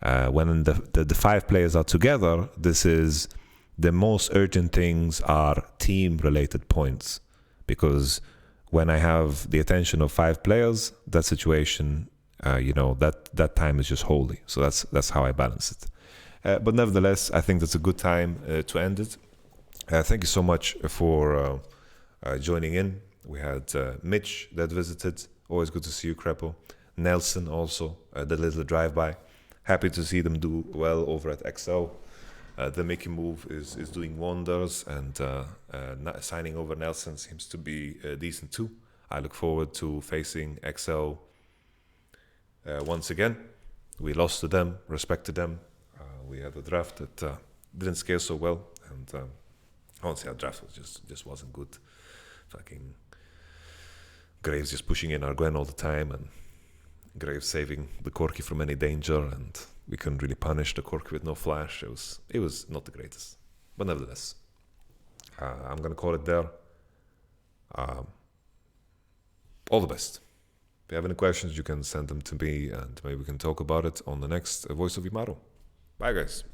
when the 5 players are together, this is the most urgent things are team-related points, because when I have the attention of 5 players, that situation, that time is just holy. So that's how I balance it. But nevertheless, I think that's a good time to end it. Thank you so much for joining in. We had Mitch that visited. Always good to see you, Crepo. Nelson also, the little drive-by. Happy to see them do well over at XL. The Mickey move is doing wonders, and signing over Nelson seems to be decent too. I look forward to facing XL once again. We lost to them, respect to them. We had a draft that didn't scale so well, and honestly, our draft was just wasn't good. Fucking Graves just pushing in our Gwen all the time, and Graves saving the Corki from any danger, and we couldn't really punish the Corki with no flash. It was not the greatest, but nevertheless, I'm gonna call it there. All the best. If you have any questions, you can send them to me, and maybe we can talk about it on the next Voice of Yamato. Bye, guys.